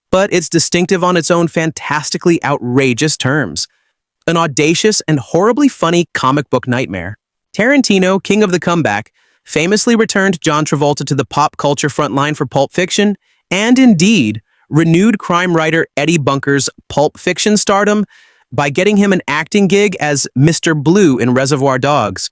but it's distinctive on its own fantastically outrageous terms. An audacious and horribly funny comic book nightmare. Tarantino, king of the comeback, famously returned John Travolta to the pop culture frontline for Pulp Fiction, and indeed, renewed crime writer Eddie Bunker's Pulp Fiction stardom by getting him an acting gig as Mr. Blue in Reservoir Dogs.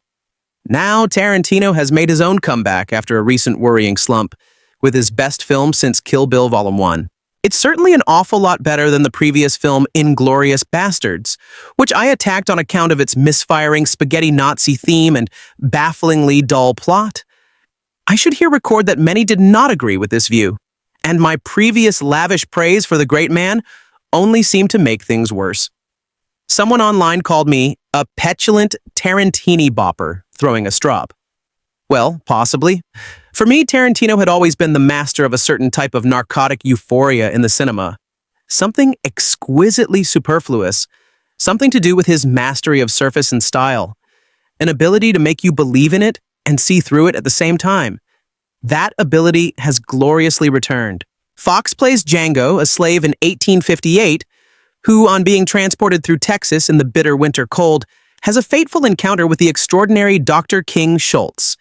Now Tarantino has made his own comeback after a recent worrying slump, with his best film since Kill Bill Vol. 1. It's certainly an awful lot better than the previous film Inglourious Bastards, which I attacked on account of its misfiring spaghetti Nazi theme and bafflingly dull plot. I should here record that many did not agree with this view, and my previous lavish praise for the great man only seemed to make things worse. Someone online called me a petulant Tarantini bopper, throwing a strop. Well, possibly. For me, Tarantino had always been the master of a certain type of narcotic euphoria in the cinema. Something exquisitely superfluous, something to do with his mastery of surface and style, an ability to make you believe in it and see through it at the same time. That ability has gloriously returned. Foxx plays Django, a slave in 1858, who, on being transported through Texas in the bitter winter cold, has a fateful encounter with the extraordinary Dr. King Schultz,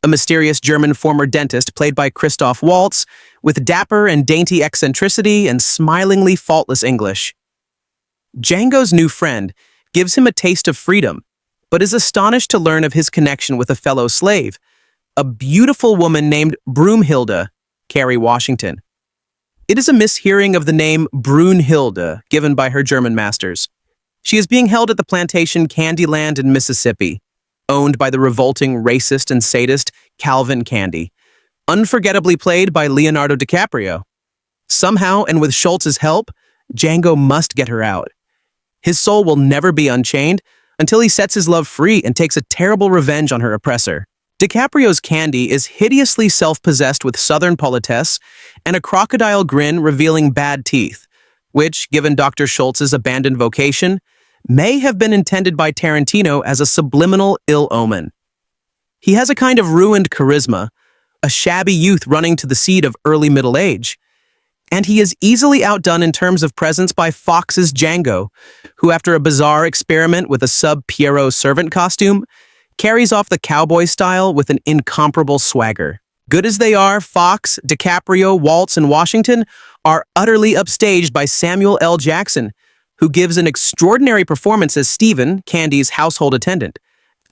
a mysterious German former dentist played by Christoph Waltz, with dapper and dainty eccentricity and smilingly faultless English. Django's new friend gives him a taste of freedom, but is astonished to learn of his connection with a fellow slave, a beautiful woman named Broomhilda, Carrie Washington. It is a mishearing of the name Brunhilde given by her German masters. She is being held at the plantation Candyland in Mississippi, owned by the revolting racist and sadist Calvin Candy, unforgettably played by Leonardo DiCaprio. Somehow, and with Schultz's help, Django must get her out. His soul will never be unchained until he sets his love free and takes a terrible revenge on her oppressor. DiCaprio's Candy is hideously self-possessed with southern politesse and a crocodile grin revealing bad teeth, which, given Dr. Schultz's abandoned vocation, may have been intended by Tarantino as a subliminal ill omen. He has a kind of ruined charisma, a shabby youth running to the seed of early middle age. And he is easily outdone in terms of presence by Foxx's Django, who after a bizarre experiment with a sub-Pierrot servant costume, carries off the cowboy style with an incomparable swagger. Good as they are, Foxx, DiCaprio, Waltz, and Washington are utterly upstaged by Samuel L. Jackson, who gives an extraordinary performance as Stephen, Candy's household attendant,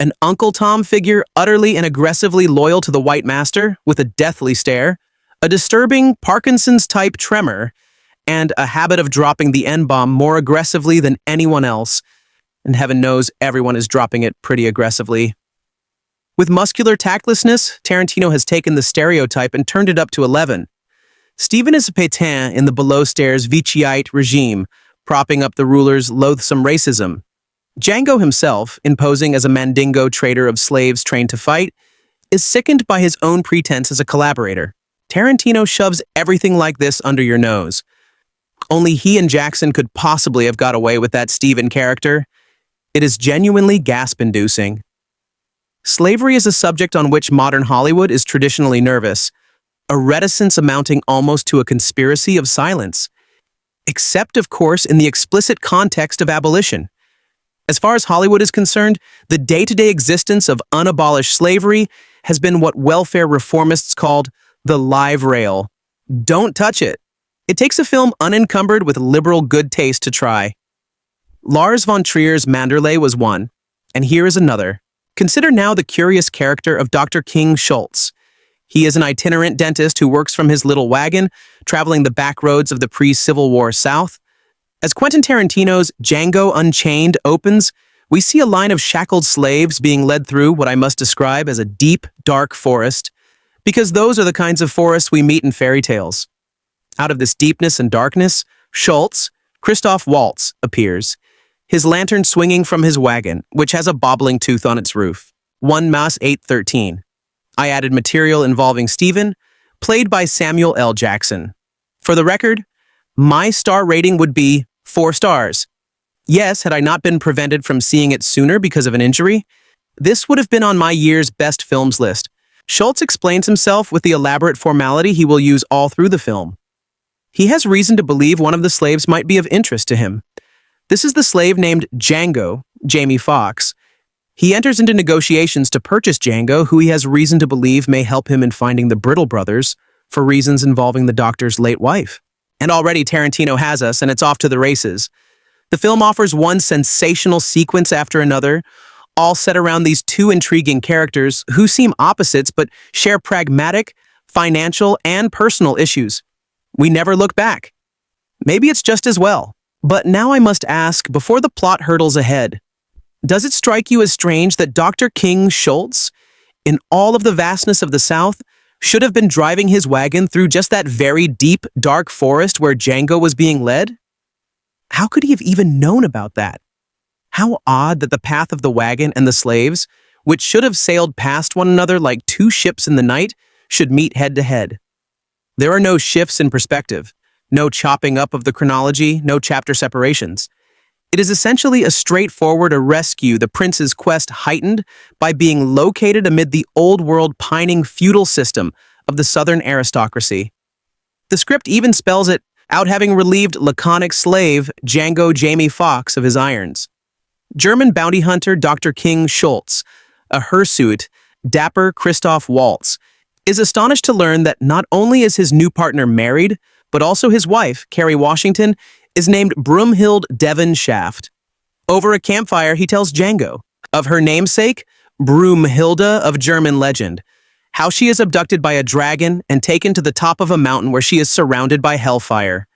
an Uncle Tom figure utterly and aggressively loyal to the white master with a deathly stare, a disturbing Parkinson's-type tremor, and a habit of dropping the N-bomb more aggressively than anyone else, and heaven knows everyone is dropping it pretty aggressively. With muscular tactlessness, Tarantino has taken the stereotype and turned it up to 11. Stephen is a Pétain in the below-stairs Vichyite regime, propping up the ruler's loathsome racism. Django himself, imposing as a mandingo trader of slaves trained to fight, is sickened by his own pretense as a collaborator. Tarantino shoves everything like this under your nose. Only he and Jackson could possibly have got away with that Stephen character. It is genuinely gasp-inducing. Slavery is a subject on which modern Hollywood is traditionally nervous, a reticence amounting almost to a conspiracy of silence, except, of course, in the explicit context of abolition. As far as Hollywood is concerned, the day-to-day existence of unabolished slavery has been what welfare reformists called the live rail. Don't touch it. It takes a film unencumbered with liberal good taste to try. Lars von Trier's Manderley was one, and here is another. Consider now the curious character of Dr. King Schultz. He is an itinerant dentist who works from his little wagon, traveling the back roads of the pre-Civil War South. As Quentin Tarantino's Django Unchained opens, we see a line of shackled slaves being led through what I must describe as a deep, dark forest, because those are the kinds of forests we meet in fairy tales. Out of this deepness and darkness, Schultz, Christoph Waltz, appears, his lantern swinging from his wagon, which has a bobbling tooth on its roof. 1 Mas 813. I added material involving Stephen, played by Samuel L. Jackson. For the record, my star rating would be 4 stars. Yes, had I not been prevented from seeing it sooner because of an injury, this would have been on my year's best films list. Schultz explains himself with the elaborate formality he will use all through the film. He has reason to believe one of the slaves might be of interest to him. This is the slave named Django, Jamie Foxx. He enters into negotiations to purchase Django, who he has reason to believe may help him in finding the Brittle brothers for reasons involving the doctor's late wife. And already Tarantino has us, and it's off to the races. The film offers one sensational sequence after another, all set around these two intriguing characters who seem opposites but share pragmatic, financial, and personal issues. We never look back. Maybe it's just as well. But now I must ask, before the plot hurdles ahead, does it strike you as strange that Dr. King Schultz, in all of the vastness of the South, should have been driving his wagon through just that very deep, dark forest where Django was being led? How could he have even known about that? How odd that the path of the wagon and the slaves, which should have sailed past one another like two ships in the night, should meet head to head. There are no shifts in perspective, no chopping up of the chronology, no chapter separations. It is essentially a straightforward rescue, the prince's quest heightened by being located amid the old-world pining feudal system of the southern aristocracy. The script even spells it out, having relieved laconic slave Django Jamie Foxx of his irons. German bounty hunter Dr. King Schultz, a hirsute, dapper Christoph Waltz, is astonished to learn that not only is his new partner married, but also his wife, Kerry Washington, is named Brumhild Devon Shaft. Over a campfire, he tells Django of her namesake, Brumhilda of German legend, how she is abducted by a dragon and taken to the top of a mountain where she is surrounded by hellfire.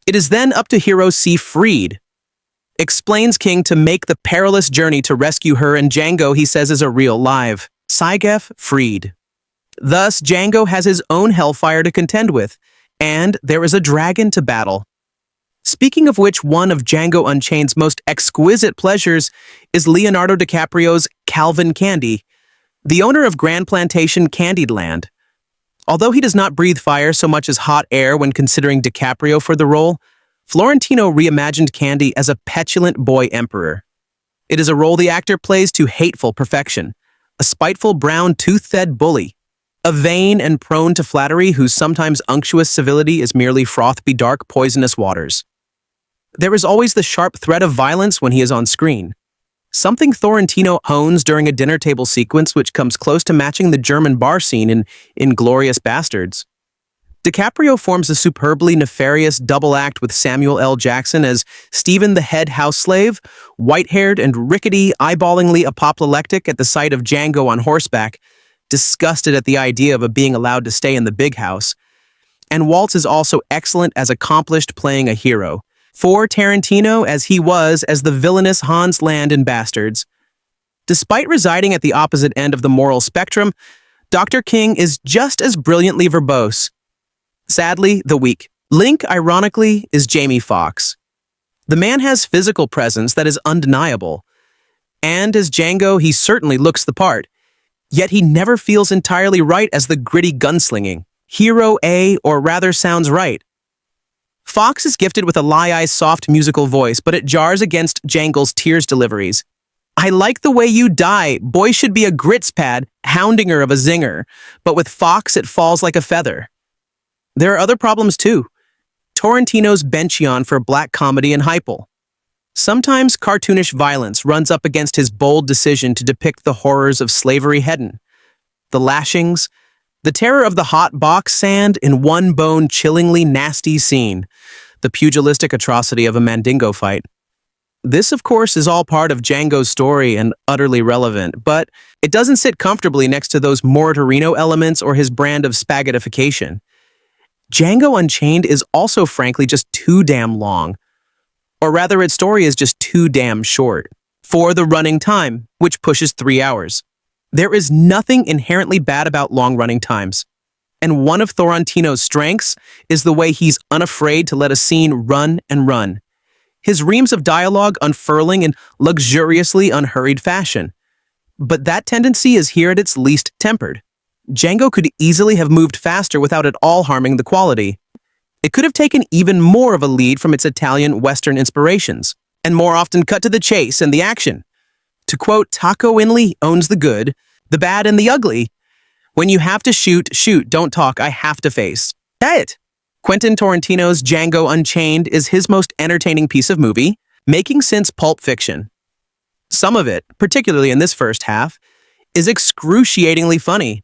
It is then up to hero C. Freed, explains King, to make the perilous journey to rescue her, and Django, he says, is a real live Sigef Freed. Thus, Django has his own hellfire to contend with, and there is a dragon to battle. Speaking of which, one of Django Unchained's most exquisite pleasures is Leonardo DiCaprio's Calvin Candy, the owner of Grand Plantation Candyland. Although he does not breathe fire so much as hot air when considering DiCaprio for the role, Florentino reimagined Candy as a petulant boy emperor. It is a role the actor plays to hateful perfection, a spiteful brown tooth-fed bully. A vain and prone to flattery whose sometimes unctuous civility is merely frothy dark poisonous waters. There is always the sharp threat of violence when he is on screen. Something Tarantino hones during a dinner table sequence which comes close to matching the German bar scene in Inglourious Bastards. DiCaprio forms a superbly nefarious double act with Samuel L. Jackson as Stephen the head house slave, white-haired and rickety, eyeballingly apoplectic at the sight of Django on horseback, disgusted at the idea of being allowed to stay in the big house. And Waltz is also excellent as accomplished playing a hero, for Tarantino as he was as the villainous Hans Land in Bastards. Despite residing at the opposite end of the moral spectrum, Dr. King is just as brilliantly verbose. Sadly, the weak link, ironically, is Jamie Foxx. The man has physical presence that is undeniable. And as Django, he certainly looks the part. Yet he never feels entirely right as the gritty gunslinging hero or rather sounds right. Foxx is gifted with a lie-eyed soft musical voice, but it jars against Django's tears deliveries. I like the way you die. Boy should be a grits pad, houndinger of a zinger, but with Foxx it falls like a feather. There are other problems too. Tarantino's benchion for black comedy and hype. Sometimes cartoonish violence runs up against his bold decision to depict the horrors of slavery hidden. The lashings, the terror of the hot box sand in one bone chillingly nasty scene, the pugilistic atrocity of a Mandingo fight. This, of course, is all part of Django's story and utterly relevant, but it doesn't sit comfortably next to those Mortarino elements or his brand of spaghettification. Django Unchained is also frankly just too damn long. Or rather, its story is just too damn short. For the running time, which pushes 3 hours. There is nothing inherently bad about long-running times. And one of Tarantino's strengths is the way he's unafraid to let a scene run and run. His reams of dialogue unfurling in luxuriously unhurried fashion. But that tendency is here at its least tempered. Django could easily have moved faster without at all harming the quality. It could have taken even more of a lead from its Italian Western inspirations, and more often cut to the chase and the action. To quote Taco Inley owns the good, the bad, and the ugly. When you have to shoot, shoot, don't talk, I have to face. That it. Quentin Tarantino's Django Unchained is his most entertaining piece of movie, making since Pulp Fiction. Some of it, particularly in this first half, is excruciatingly funny,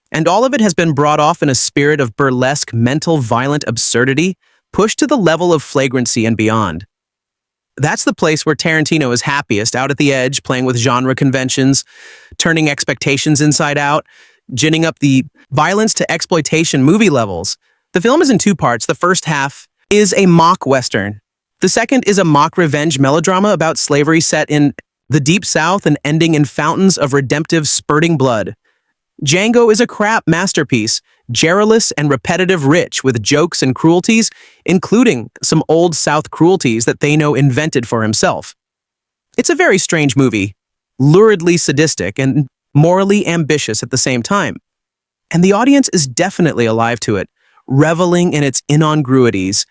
and all of it has been brought off in a spirit of burlesque, mental, violent absurdity, pushed to the level of flagrancy and beyond. That's the place where Tarantino is happiest, out at the edge, playing with genre conventions, turning expectations inside out, ginning up the violence to exploitation movie levels. The film is in two parts. The first half is a mock Western. The second is a mock revenge melodrama about slavery set in the Deep South and ending in fountains of redemptive spurting blood. Django is a crap masterpiece, garrulous and repetitive rich with jokes and cruelties, including some old South cruelties that Thano invented for himself. It's a very strange movie, luridly sadistic and morally ambitious at the same time. And the audience is definitely alive to it, reveling in its incongruities,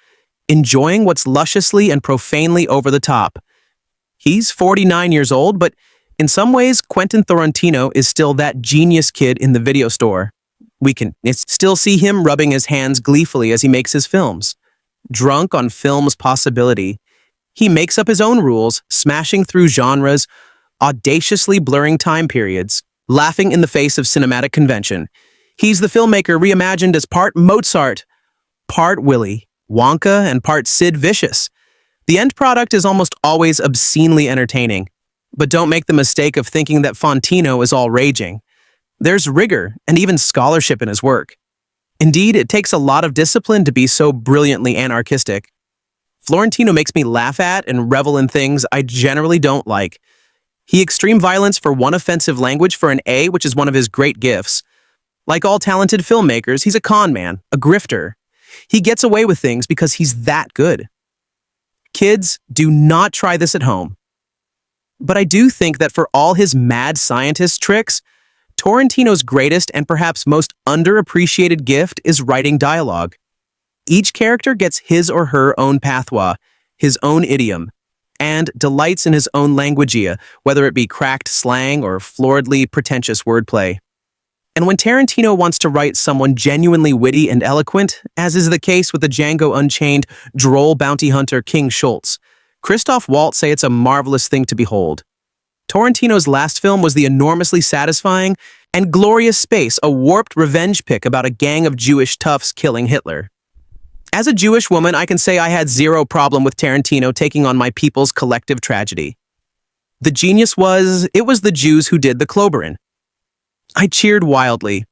enjoying what's lusciously and profanely over the top. He's 49 years old, but in some ways, Quentin Tarantino is still that genius kid in the video store. We can still see him rubbing his hands gleefully as he makes his films. Drunk on film's possibility, he makes up his own rules, smashing through genres, audaciously blurring time periods, laughing in the face of cinematic convention. He's the filmmaker reimagined as part Mozart, part Willy Wonka, and part Sid Vicious. The end product is almost always obscenely entertaining. But don't make the mistake of thinking that Fontino is all raging. There's rigor and even scholarship in his work. Indeed, it takes a lot of discipline to be so brilliantly anarchistic. Florentino makes me laugh at and revel in things I generally don't like. He extreme violence for one offensive language for an A, which is one of his great gifts. Like all talented filmmakers, he's a con man, a grifter. He gets away with things because he's that good. Kids, do not try this at home. But I do think that for all his mad scientist tricks, Tarantino's greatest and perhaps most underappreciated gift is writing dialogue. Each character gets his or her own patois, his own idiom, and delights in his own languagea, whether it be cracked slang or floridly pretentious wordplay. And when Tarantino wants to write someone genuinely witty and eloquent, as is the case with the Django Unchained droll bounty hunter King Schultz, Christoph Waltz say it's a marvelous thing to behold. Tarantino's last film was the enormously satisfying and glorious Space, a warped revenge pick about a gang of Jewish toughs killing Hitler. As a Jewish woman, I can say I had zero problem with Tarantino taking on my people's collective tragedy. The genius was, it was the Jews who did the clobbering. I cheered wildly.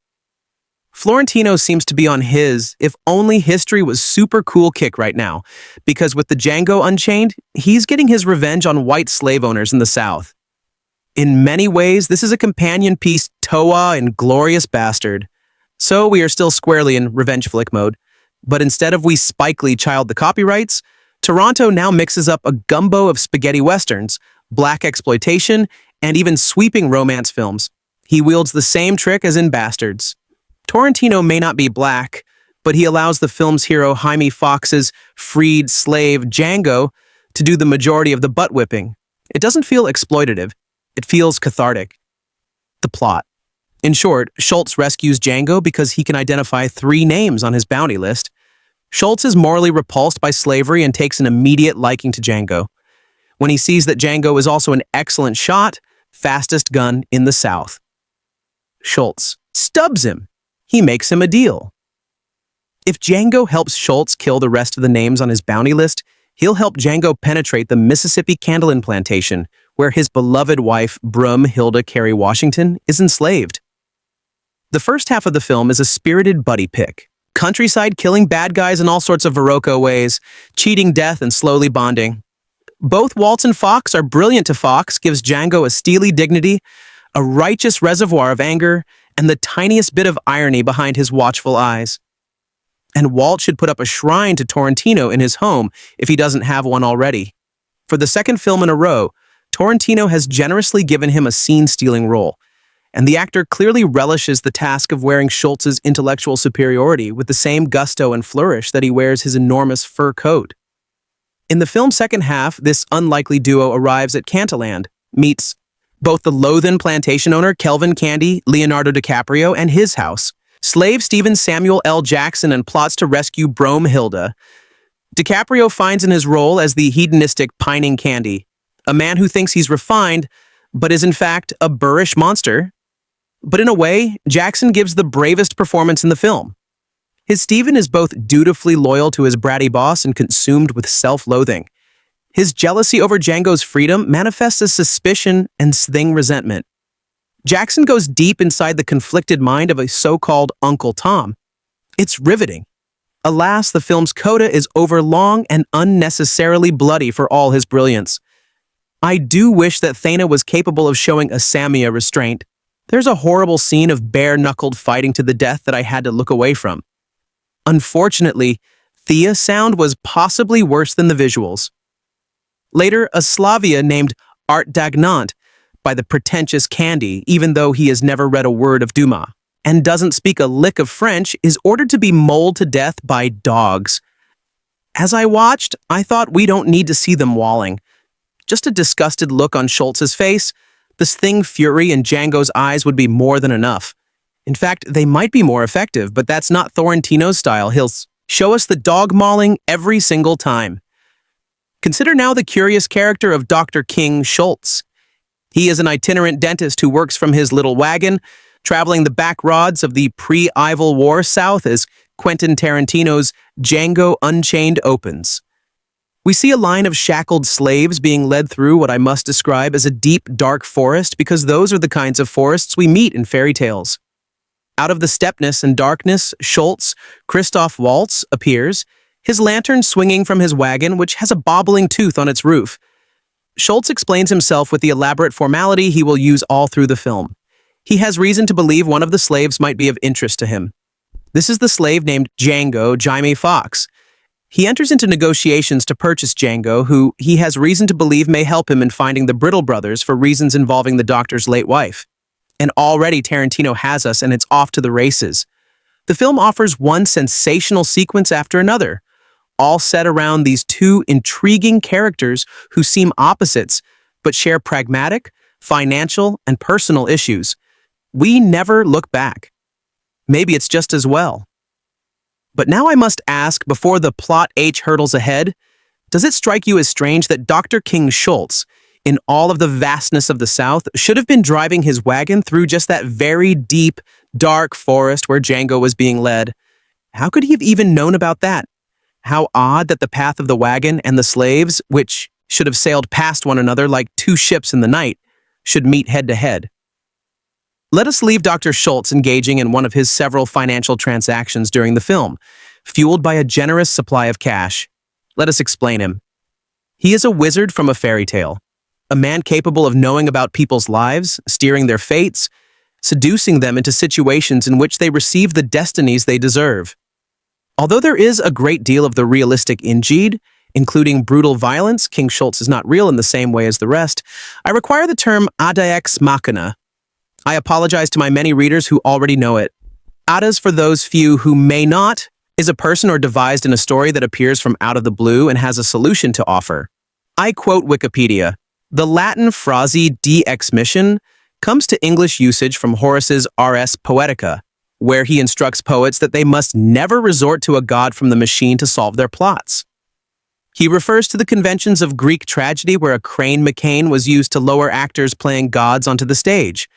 Florentino seems to be on his, if only history was super cool kick right now, because with the Django Unchained, he's getting his revenge on white slave owners in the South. In many ways, this is a companion piece Toa and Glorious Bastard. So we are still squarely in revenge flick mode, but instead of we Spike Lee child the copyrights, Toronto now mixes up a gumbo of spaghetti westerns, black exploitation, and even sweeping romance films. He wields the same trick as in Bastards. Tarantino may not be black, but he allows the film's hero Jaime Foxx's freed slave Django to do the majority of the butt whipping. It doesn't feel exploitative. It feels cathartic. The plot. In short, Schultz rescues Django because he can identify 3 names on his bounty list. Schultz is morally repulsed by slavery and takes an immediate liking to Django. When he sees that Django is also an excellent shot, fastest gun in the South. Schultz stubs him. He makes him a deal. If Django helps Schultz kill the rest of the names on his bounty list, he'll help Django penetrate the Mississippi Candlin plantation, where his beloved wife, Brum Hilda Carey Washington, is enslaved. The first half of the film is a spirited buddy pick. Countryside killing bad guys in all sorts of Varroco ways, cheating death and slowly bonding. Both Waltz and Foxx are brilliant to Foxx, gives Django a steely dignity, a righteous reservoir of anger, and the tiniest bit of irony behind his watchful eyes. And Waltz should put up a shrine to Tarantino in his home if he doesn't have one already. For the second film in a row, Tarantino has generously given him a scene-stealing role, and the actor clearly relishes the task of wearing Schultz's intellectual superiority with the same gusto and flourish that he wears his enormous fur coat. In the film's second half, this unlikely duo arrives at Cantaland, meets both the Lothian plantation owner Kelvin Candy, Leonardo DiCaprio, and his house, slave Stephen Samuel L. Jackson, and plots to rescue Brum Hilda. DiCaprio finds in his role as the hedonistic pining Candy, a man who thinks he's refined, but is in fact a boorish monster. But in a way, Jackson gives the bravest performance in the film. His Stephen is both dutifully loyal to his bratty boss and consumed with self-loathing. His jealousy over Django's freedom manifests as suspicion and sting resentment. Jackson goes deep inside the conflicted mind of a so-called Uncle Tom. It's riveting. Alas, the film's coda is overlong and unnecessarily bloody for all his brilliance. I do wish that Thana was capable of showing a Samia restraint. There's a horrible scene of bare-knuckled fighting to the death that I had to look away from. Unfortunately, Thea's sound was possibly worse than the visuals. Later, a Slavia named Art Dagnant by the pretentious Candy, even though he has never read a word of Dumas, and doesn't speak a lick of French, is ordered to be mauled to death by dogs. As I watched, I thought we don't need to see them walling. Just a disgusted look on Schultz's face, the sting fury in Django's eyes would be more than enough. In fact, they might be more effective, but that's not Tarantino's style. He'll show us the dog mauling every single time. Consider now the curious character of Dr. King Schultz. He is an itinerant dentist who works from his little wagon, traveling the back roads of the pre-Civil War South as Quentin Tarantino's Django Unchained opens. We see a line of shackled slaves being led through what I must describe as a deep, dark forest because those are the kinds of forests we meet in fairy tales. Out of the stepness and darkness, Schultz, Christoph Waltz, appears, his lantern swinging from his wagon, which has a bobbling tooth on its roof. Schultz explains himself with the elaborate formality he will use all through the film. He has reason to believe one of the slaves might be of interest to him. This is the slave named Django Jaime Foxx. He enters into negotiations to purchase Django, who he has reason to believe may help him in finding the Brittle brothers for reasons involving the doctor's late wife. And already Tarantino has us, and it's off to the races. The film offers one sensational sequence after another, all set around these 2 intriguing characters who seem opposites, but share pragmatic, financial, and personal issues. We never look back. maybe it's just as well. But now I must ask, before the plot H hurtles ahead, does it strike you as strange that Dr. King Schultz, in all of the vastness of the South, should have been driving his wagon through just that very deep, dark forest where Django was being led? How could he have even known about that? How odd that the path of the wagon and the slaves, which should have sailed past one another like two ships in the night, should meet head to head. Let us leave Dr. Schultz engaging in one of his several financial transactions during the film, fueled by a generous supply of cash. Let us explain him. He is a wizard from a fairy tale, a man capable of knowing about people's lives, steering their fates, seducing them into situations in which they receive the destinies they deserve. Although there is a great deal of the realistic in Gede, including brutal violence, King Schultz is not real in the same way as the rest, I require the term Ada ex machina. I apologize to my many readers who already know it. Ada's, for those few who may not, is a person or devised in a story that appears from out of the blue and has a solution to offer. I quote Wikipedia. The Latin phrase de ex mission comes to English usage from Horace's Ars Poetica, where he instructs poets that they must never resort to a god from the machine to solve their plots. He refers to the conventions of Greek tragedy where a crane McCain was used to lower actors playing gods onto the stage.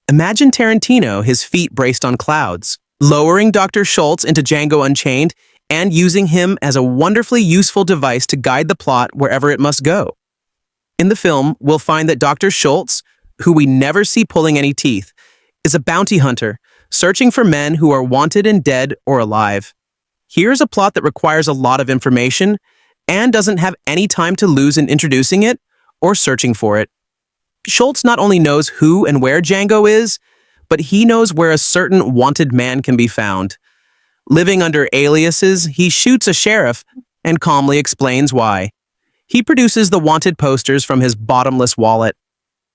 Imagine Tarantino, his feet braced on clouds, lowering Dr. Schultz into Django Unchained and using him as a wonderfully useful device to guide the plot wherever it must go. In the film, we'll find that Dr. Schultz, who we never see pulling any teeth, is a bounty hunter, searching for men who are wanted and dead or alive. Here's a plot that requires a lot of information and doesn't have any time to lose in introducing it or searching for it. Schultz not only knows who and where Django is, but he knows where a certain wanted man can be found. Living under aliases, he shoots a sheriff and calmly explains why. He produces the wanted posters from his bottomless wallet.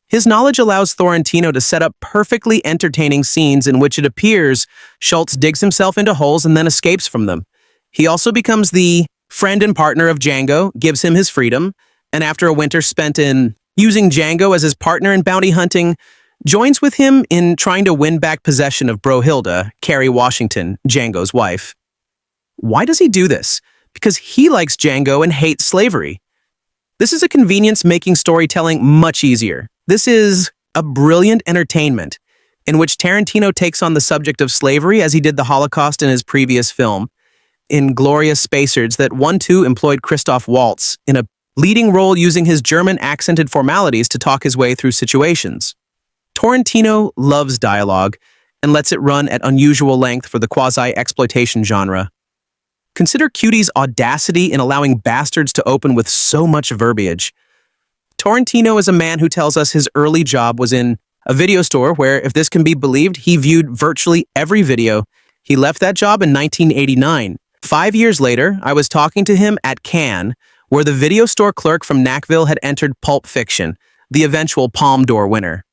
His knowledge allows Tarantino to set up perfectly entertaining scenes in which it appears Schultz digs himself into holes and then escapes from them. He also becomes the friend and partner of Django, gives him his freedom, and after a winter spent in using Django as his partner in bounty hunting, joins with him in trying to win back possession of Brohilda, Carrie Washington, Django's wife. Why does he do this? Because he likes Django and hates slavery. This is a convenience making storytelling much easier. This is a brilliant entertainment in which Tarantino takes on the subject of slavery as he did the Holocaust in his previous film, Inglorious Spacers, that one too employed Christoph Waltz in a leading role using his German accented formalities to talk his way through situations. Tarantino loves dialogue and lets it run at unusual length for the quasi-exploitation genre. Consider Cutie's audacity in allowing bastards to open with so much verbiage. Tarantino is a man who tells us his early job was in a video store where, if this can be believed, he viewed virtually every video. He left that job in 1989. 5 years later, I was talking to him at Cannes, where the video store clerk from Knackville had entered Pulp Fiction, the eventual Palme d'Or winner.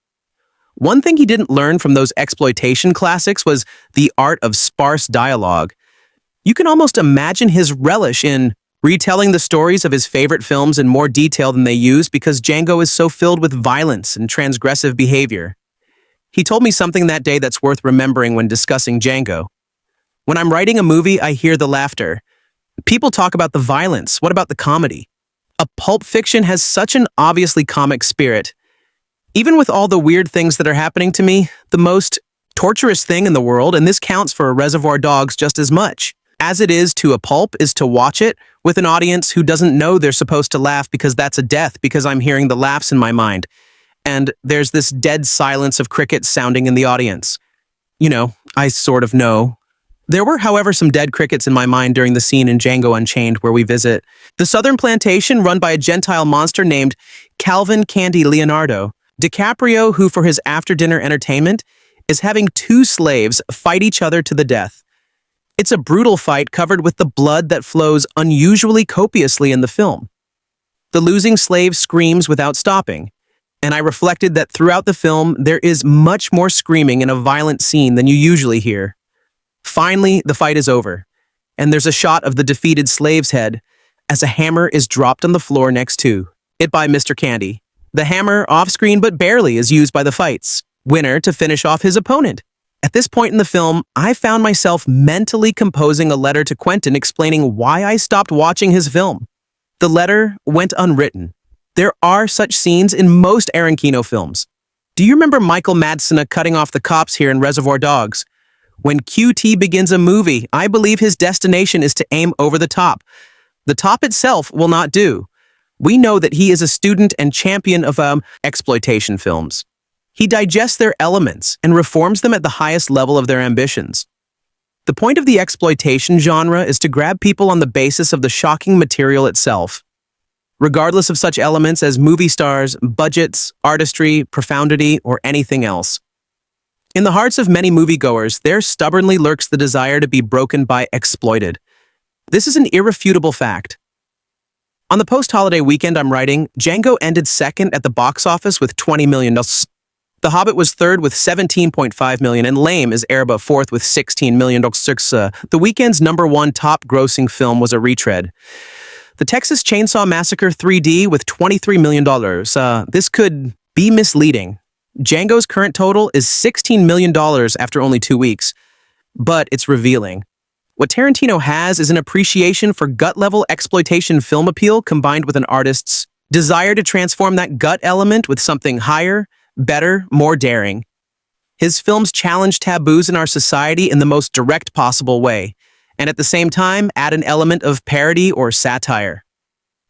One thing he didn't learn from those exploitation classics was the art of sparse dialogue. You can almost imagine his relish in retelling the stories of his favorite films in more detail than they use because Django is so filled with violence and transgressive behavior. He told me something that day that's worth remembering when discussing Django. When I'm writing a movie, I hear the laughter. People talk about the violence. What about the comedy? A Pulp Fiction has such an obviously comic spirit. Even with all the weird things that are happening to me, the most torturous thing in the world, and this counts for Reservoir Dogs just as much, as it is to a Pulp, is to watch it with an audience who doesn't know they're supposed to laugh because that's a death, because I'm hearing the laughs in my mind. And there's this dead silence of crickets sounding in the audience. You know, I sort of know. There were, however, some dead crickets in my mind during the scene in Django Unchained where we visit the southern plantation run by a Gentile monster named Calvin Candy Leonardo. DiCaprio, who for his after-dinner entertainment is having two slaves fight each other to the death. It's a brutal fight covered with the blood that flows unusually copiously in the film. The losing slave screams without stopping, and I reflected that throughout the film there is much more screaming in a violent scene than you usually hear. Finally, the fight is over, and there's a shot of the defeated slave's head as a hammer is dropped on the floor next to it by Mr. Candy. The hammer, off-screen but barely, is used by the fight's winner to finish off his opponent. At this point in the film, I found myself mentally composing a letter to Quentin explaining why I stopped watching his film. The letter went unwritten. There are such scenes in most Tarantino films. Do you remember Michael Madsen cutting off the cops here in Reservoir Dogs? When QT begins a movie, I believe his destination is to aim over the top. The top itself will not do. We know that he is a student and champion of exploitation films. He digests their elements and reforms them at the highest level of their ambitions. The point of the exploitation genre is to grab people on the basis of the shocking material itself. Regardless of such elements as movie stars, budgets, artistry, profundity, or anything else. In the hearts of many moviegoers, there stubbornly lurks the desire to be broken by exploited. This is an irrefutable fact. On the post-holiday weekend I'm writing, Django ended second at the box office with $20 million. The Hobbit was third with $17.5 million, and Lame is Erba fourth with $16 million. The weekend's #1 top-grossing film was a retread. The Texas Chainsaw Massacre 3D with $23 million. This could be misleading. Django's current total is $16 million after only 2 weeks, but it's revealing. What Tarantino has is an appreciation for gut-level exploitation film appeal combined with an artist's desire to transform that gut element with something higher, better, more daring. His films challenge taboos in our society in the most direct possible way, and at the same time add an element of parody or satire.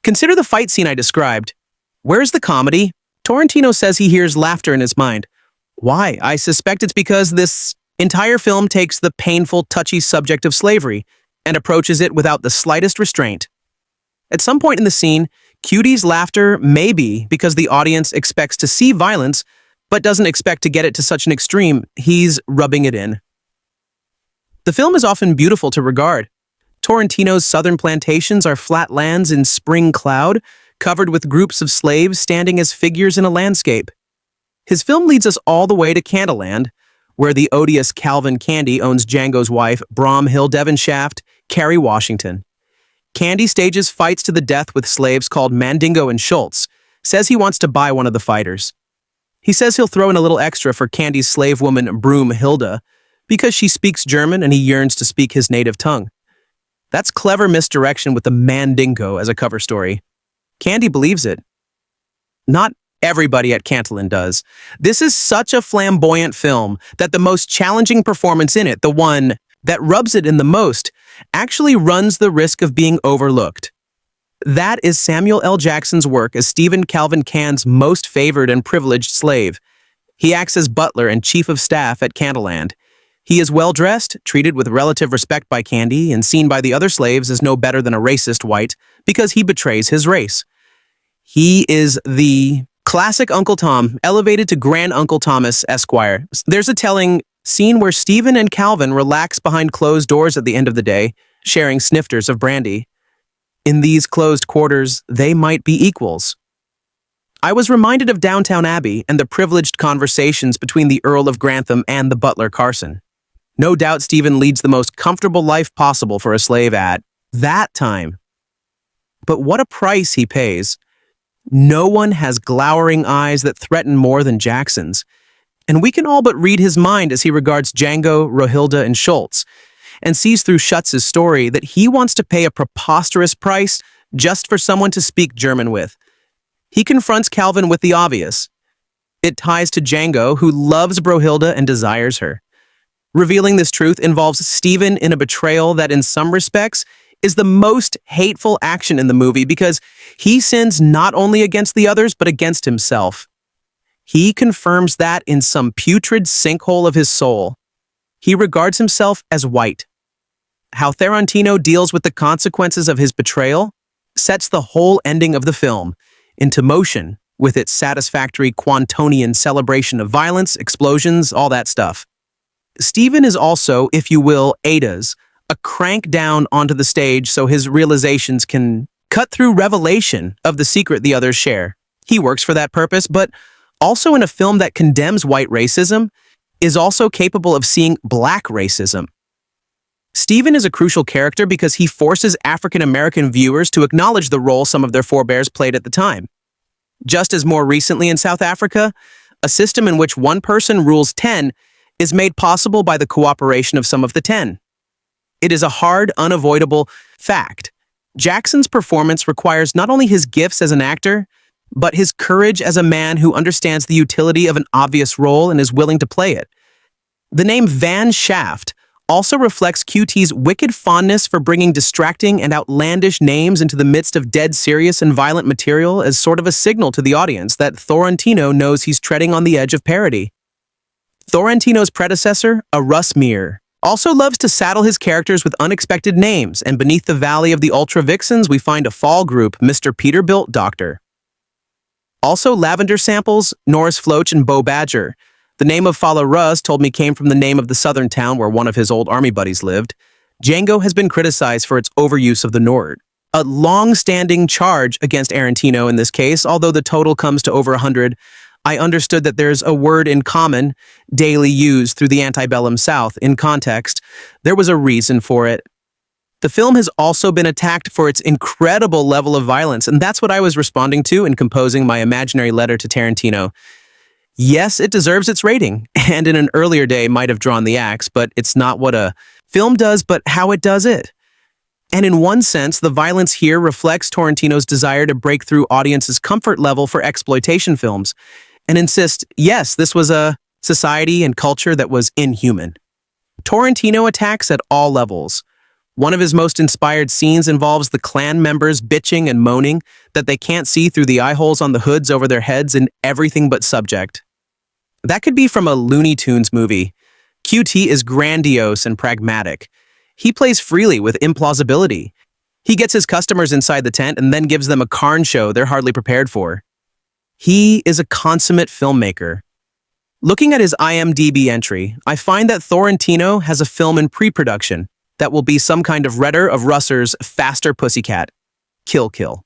Consider the fight scene I described. Where's the comedy? Tarantino says he hears laughter in his mind. Why? I suspect it's because this entire film takes the painful, touchy subject of slavery and approaches it without the slightest restraint. At some point in the scene, Cutie's laughter may be because the audience expects to see violence, but doesn't expect to get it to such an extreme. He's rubbing it in. The film is often beautiful to regard. Tarantino's southern plantations are flat lands in spring cloud, covered with groups of slaves standing as figures in a landscape. His film leads us all the way to Candyland, where the odious Calvin Candy owns Django's wife, Brom Hill Devonshaft, Carrie Washington. Candy stages fights to the death with slaves called Mandingo and Schultz, says he wants to buy one of the fighters. He says he'll throw in a little extra for Candy's slave woman, Broom Hilda, because she speaks German and he yearns to speak his native tongue. That's clever misdirection with the Mandingo as a cover story. Candy believes it. Not everybody at Candyland does. This is such a flamboyant film that the most challenging performance in it, the one that rubs it in the most, actually runs the risk of being overlooked. That is Samuel L. Jackson's work as Stephen Calvin Cann's most favored and privileged slave. He acts as butler and chief of staff at Candyland. He is well-dressed, treated with relative respect by Candy, and seen by the other slaves as no better than a racist white because he betrays his race. He is the classic Uncle Tom, elevated to Grand Uncle Thomas Esquire. There's a telling scene where Stephen and Calvin relax behind closed doors at the end of the day, sharing snifters of brandy. In these closed quarters, they might be equals. I was reminded of Downtown Abbey and the privileged conversations between the Earl of Grantham and the butler Carson. No doubt Stephen leads the most comfortable life possible for a slave at that time. But what a price he pays. No one has glowering eyes that threaten more than Jackson's, and we can all but read his mind as he regards Django, Rohilda, and Schultz, and sees through Schutz's story that he wants to pay a preposterous price just for someone to speak German with. He confronts Calvin with the obvious. It ties to Django, who loves Brohilda and desires her. Revealing this truth involves Stephen in a betrayal that in some respects is the most hateful action in the movie because he sins not only against the others but against himself. He confirms that in some putrid sinkhole of his soul. He regards himself as white. How Tarantino deals with the consequences of his betrayal sets the whole ending of the film into motion with its satisfactory Quantonian celebration of violence, explosions, all that stuff. Stephen is also, if you will, Ada's, a crank down onto the stage so his realizations can cut through revelation of the secret the others share. He works for that purpose, but also in a film that condemns white racism, is also capable of seeing black racism. Stephen is a crucial character because he forces African-American viewers to acknowledge the role some of their forebears played at the time. Just as more recently in South Africa, a system in which one person rules 10 is made possible by the cooperation of some of the 10. It is a hard, unavoidable fact. Jackson's performance requires not only his gifts as an actor, but his courage as a man who understands the utility of an obvious role and is willing to play it. The name Van Shaft also reflects QT's wicked fondness for bringing distracting and outlandish names into the midst of dead serious and violent material as sort of a signal to the audience that Tarantino knows he's treading on the edge of parody. Tarantino's predecessor, a Russ Meir, also loves to saddle his characters with unexpected names, and beneath the valley of the Ultra Vixens we find a fall group, Mr. Peterbilt Doctor. Also lavender samples, Norris Floach and Bo Badger. The name of Fala Ruz told me came from the name of the southern town where one of his old army buddies lived. Django has been criticized for its overuse of the Nord. A long-standing charge against Tarantino in this case, although the total comes to over 100. I understood that there's a word in common, daily used through the antebellum South, in context. There was a reason for it. The film has also been attacked for its incredible level of violence, and that's what I was responding to in composing my imaginary letter to Tarantino. Yes, it deserves its rating, and in an earlier day might have drawn the axe, but it's not what a film does, but how it does it. And in one sense, the violence here reflects Tarantino's desire to break through audiences' comfort level for exploitation films, and insist, yes, this was a society and culture that was inhuman. Tarantino attacks at all levels. One of his most inspired scenes involves the Klan members bitching and moaning that they can't see through the eye holes on the hoods over their heads in everything but subject. That could be from a Looney Tunes movie. QT is grandiose and pragmatic. He plays freely with implausibility. He gets his customers inside the tent and then gives them a carn show they're hardly prepared for. He is a consummate filmmaker. Looking at his IMDb entry, I find that Tarantino has a film in pre-production that will be some kind of redder of Russer's Faster Pussycat, Kill Kill.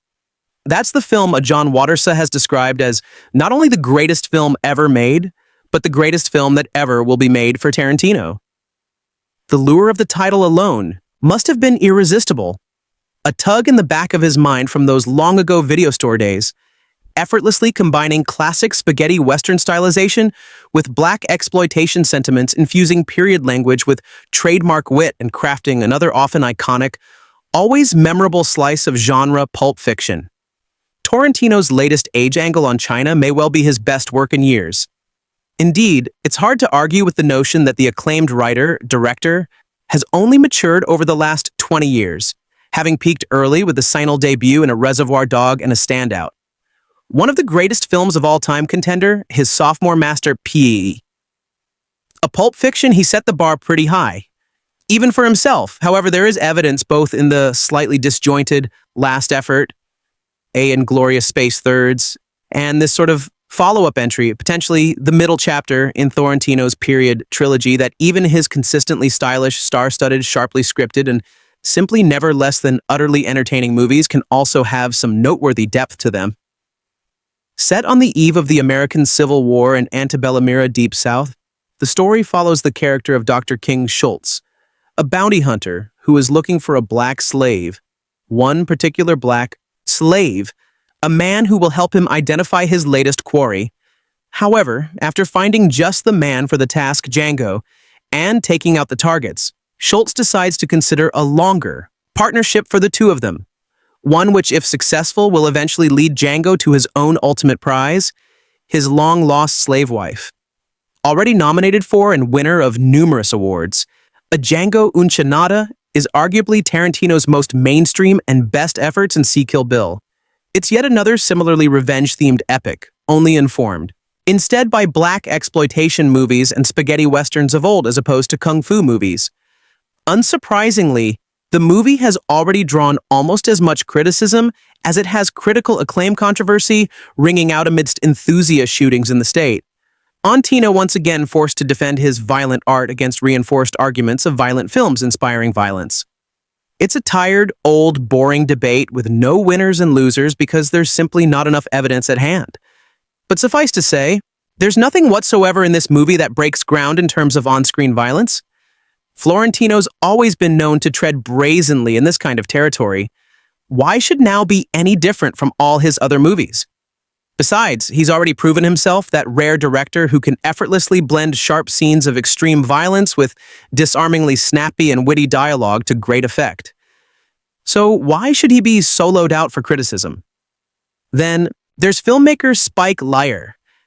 That's the film a John Watersa has described as not only the greatest film ever made, but the greatest film that ever will be made for Tarantino. The lure of the title alone must have been irresistible. A tug in the back of his mind from those long-ago video store days, effortlessly combining classic spaghetti Western stylization with black exploitation sentiments, infusing period language with trademark wit and crafting another often iconic, always memorable slice of genre pulp fiction. Tarantino's latest age angle on China may well be his best work in years. Indeed, it's hard to argue with the notion that the acclaimed writer, director, has only matured over the last 20 years, having peaked early with the Sinal debut in A Reservoir Dog and A Standout. One of the greatest films of all time contender, his sophomore master P.E. A Pulp Fiction, he set the bar pretty high. Even for himself, however, there is evidence both in the slightly disjointed Last Effort, A Inglorious Space Thirds, and this sort of follow-up entry, potentially the middle chapter in Tarantino's period trilogy, that even his consistently stylish, star-studded, sharply scripted, and simply never less than utterly entertaining movies can also have some noteworthy depth to them. Set on the eve of the American Civil War and antebellum era Deep South, the story follows the character of Dr. King Schultz, a bounty hunter who is looking for a black slave, one particular black slave, a man who will help him identify his latest quarry. However, after finding just the man for the task, Django, and taking out the targets, Schultz decides to consider a longer partnership for the two of them, one which, if successful, will eventually lead Django to his own ultimate prize, his long-lost slave wife. Already nominated for and winner of numerous awards, A Django Unchained is arguably Tarantino's most mainstream and best efforts in See Kill Bill. It's yet another similarly revenge-themed epic, only informed, instead by black exploitation movies and spaghetti westerns of old as opposed to kung fu movies. Unsurprisingly, the movie has already drawn almost as much criticism as it has critical acclaim controversy ringing out amidst enthusiast shootings in the state. Tarantino once again forced to defend his violent art against reinforced arguments of violent films inspiring violence. It's a tired, old, boring debate with no winners and losers because there's simply not enough evidence at hand. But suffice to say, there's nothing whatsoever in this movie that breaks ground in terms of on-screen violence. Florentino's always been known to tread brazenly in this kind of territory. Why should now be any different from all his other movies? Besides, he's already proven himself that rare director who can effortlessly blend sharp scenes of extreme violence with disarmingly snappy and witty dialogue to great effect. So why should he be soloed out for criticism? Then, there's filmmaker Spike Lee,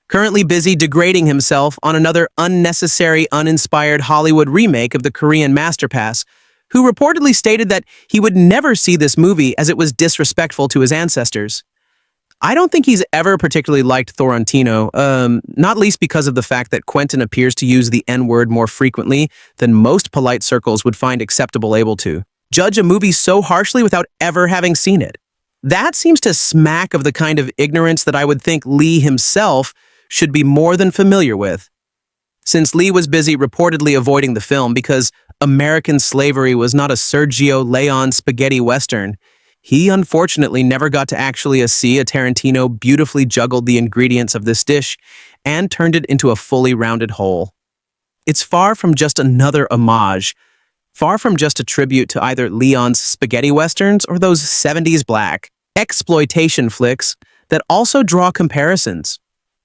currently busy degrading himself on another unnecessary, uninspired Hollywood remake of the Korean Masterpiece, who reportedly stated that he would never see this movie as it was disrespectful to his ancestors. I don't think he's ever particularly liked Tarantino, not least because of the fact that Quentin appears to use the N-word more frequently than most polite circles would find acceptable able to. Judge a movie so harshly without ever having seen it. That seems to smack of the kind of ignorance that I would think Lee himself should be more than familiar with. Since Lee was busy reportedly avoiding the film because American slavery was not a Sergio Leone spaghetti western, he unfortunately never got to actually see a Tarantino beautifully juggled the ingredients of this dish and turned it into a fully rounded whole. It's far from just another homage, far from just a tribute to either Leone's spaghetti westerns or those 70s black exploitation flicks that also draw comparisons.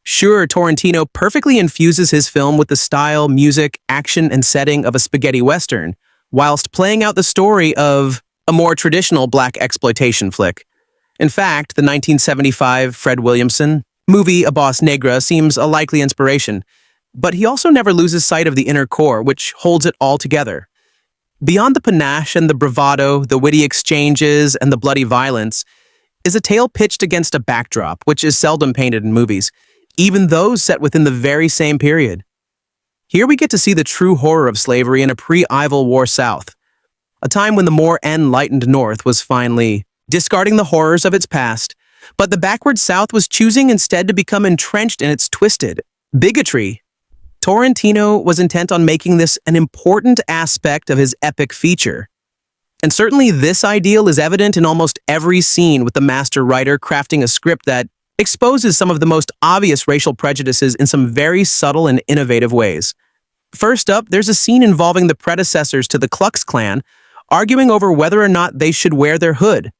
Sure, Tarantino perfectly infuses his film with the style, music, action, and setting of a spaghetti western, whilst playing out the story of a more traditional black exploitation flick. In fact, the 1975 Fred Williamson movie A Boss Negra seems a likely inspiration, but he also never loses sight of the inner core, which holds it all together. Beyond the panache and the bravado, the witty exchanges, and the bloody violence, is a tale pitched against a backdrop, which is seldom painted in movies, even those set within the very same period. Here we get to see the true horror of slavery in a pre-Civil War South, a time when the more enlightened North was finally discarding the horrors of its past, but the backward South was choosing instead to become entrenched in its twisted bigotry. Tarantino was intent on making this an important aspect of his epic feature. And certainly this ideal is evident in almost every scene, with the master writer crafting a script that exposes some of the most obvious racial prejudices in some very subtle and innovative ways. First up, there's a scene involving the predecessors to the Klux Klan arguing over whether or not they should wear their hood,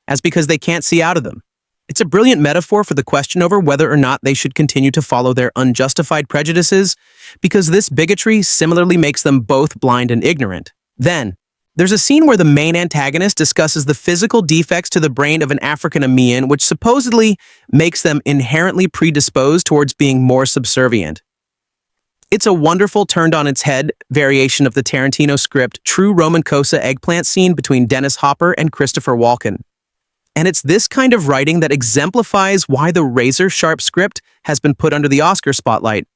as because they can't see out of them. It's a brilliant metaphor for the question over whether or not they should continue to follow their unjustified prejudices, because this bigotry similarly makes them both blind and ignorant. Then, there's a scene where the main antagonist discusses the physical defects to the brain of an African-American, which supposedly makes them inherently predisposed towards being more subservient. It's a wonderful turned-on-its-head variation of the Tarantino script True Roman Cosa eggplant scene between Dennis Hopper and Christopher Walken. And it's this kind of writing that exemplifies why the razor-sharp script has been put under the Oscar spotlight.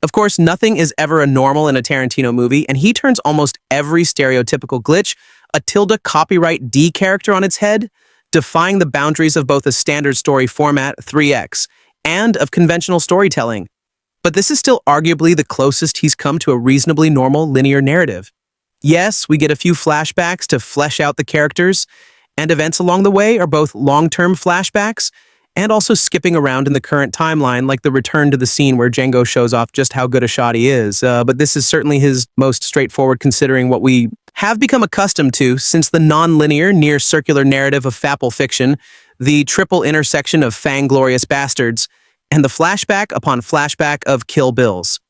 Of course, nothing is ever a normal in a Tarantino movie, and he turns almost every stereotypical glitch, a tilde copyright D character on its head, defying the boundaries of both a standard story format, 3X, and of conventional storytelling. But this is still arguably the closest he's come to a reasonably normal linear narrative. Yes, we get a few flashbacks to flesh out the characters, and events along the way are both long-term flashbacks and also skipping around in the current timeline, like the return to the scene where Django shows off just how good a shot he is. But this is certainly his most straightforward, considering what we have become accustomed to since the non-linear, near-circular narrative of fapple fiction, the triple intersection of Fang-glorious bastards, and the flashback upon flashback of Kill Bills.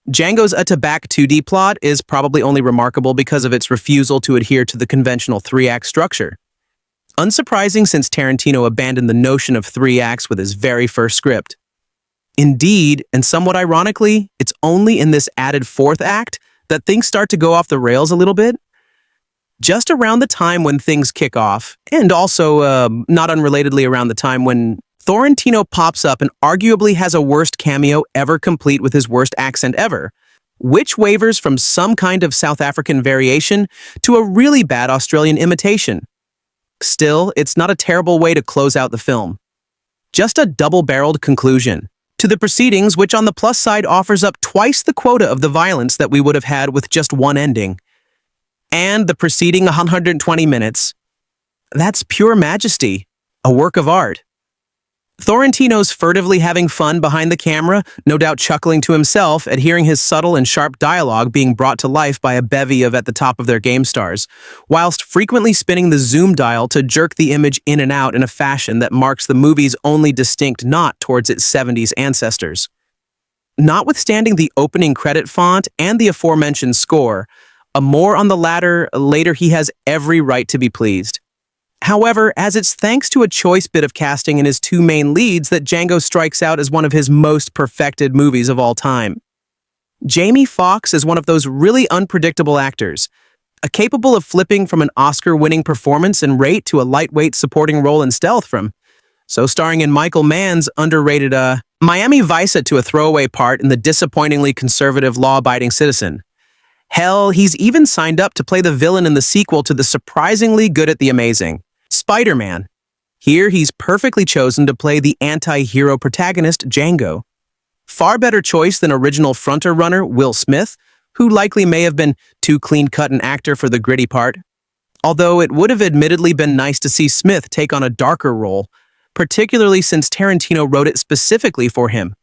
Django's Atabak 2D plot is probably only remarkable because of its refusal to adhere to the conventional 3-act structure. Unsurprising, since Tarantino abandoned the notion of 3 acts with his very first script. Indeed, and somewhat ironically, it's only in this added 4th act that things start to go off the rails a little bit. Just around the time when things kick off, and also not unrelatedly around the time when Tarantino pops up and arguably has a worst cameo ever complete with his worst accent ever, which wavers from some kind of South African variation to a really bad Australian imitation. Still, it's not a terrible way to close out the film. Just a double-barreled conclusion to the proceedings, which on the plus side offers up twice the quota of the violence that we would have had with just one ending. And the preceding 120 minutes. That's pure majesty, a work of art. Tarantino's furtively having fun behind the camera, no doubt chuckling to himself at hearing his subtle and sharp dialogue being brought to life by a bevy of at the top of their game stars, whilst frequently spinning the zoom dial to jerk the image in and out in a fashion that marks the movie's only distinct nod towards its 70s ancestors. Notwithstanding the opening credit font and the aforementioned score, more on the latter later, he has every right to be pleased. However, as it's thanks to a choice bit of casting in his two main leads that Django strikes out as one of his most perfected movies of all time. Jamie Foxx is one of those really unpredictable actors, capable of flipping from an Oscar-winning performance in Rate to a lightweight supporting role in Stealth from, so starring in Michael Mann's underrated Miami Vice to a throwaway part in the disappointingly conservative Law-Abiding Citizen. Hell, he's even signed up to play the villain in the sequel to the surprisingly good at the amazing Spider-Man. Here, he's perfectly chosen to play the anti-hero protagonist, Django. Far better choice than original fronter-runner Will Smith, who likely may have been too clean-cut an actor for the gritty part. Although it would have admittedly been nice to see Smith take on a darker role, particularly since Tarantino wrote it specifically for him,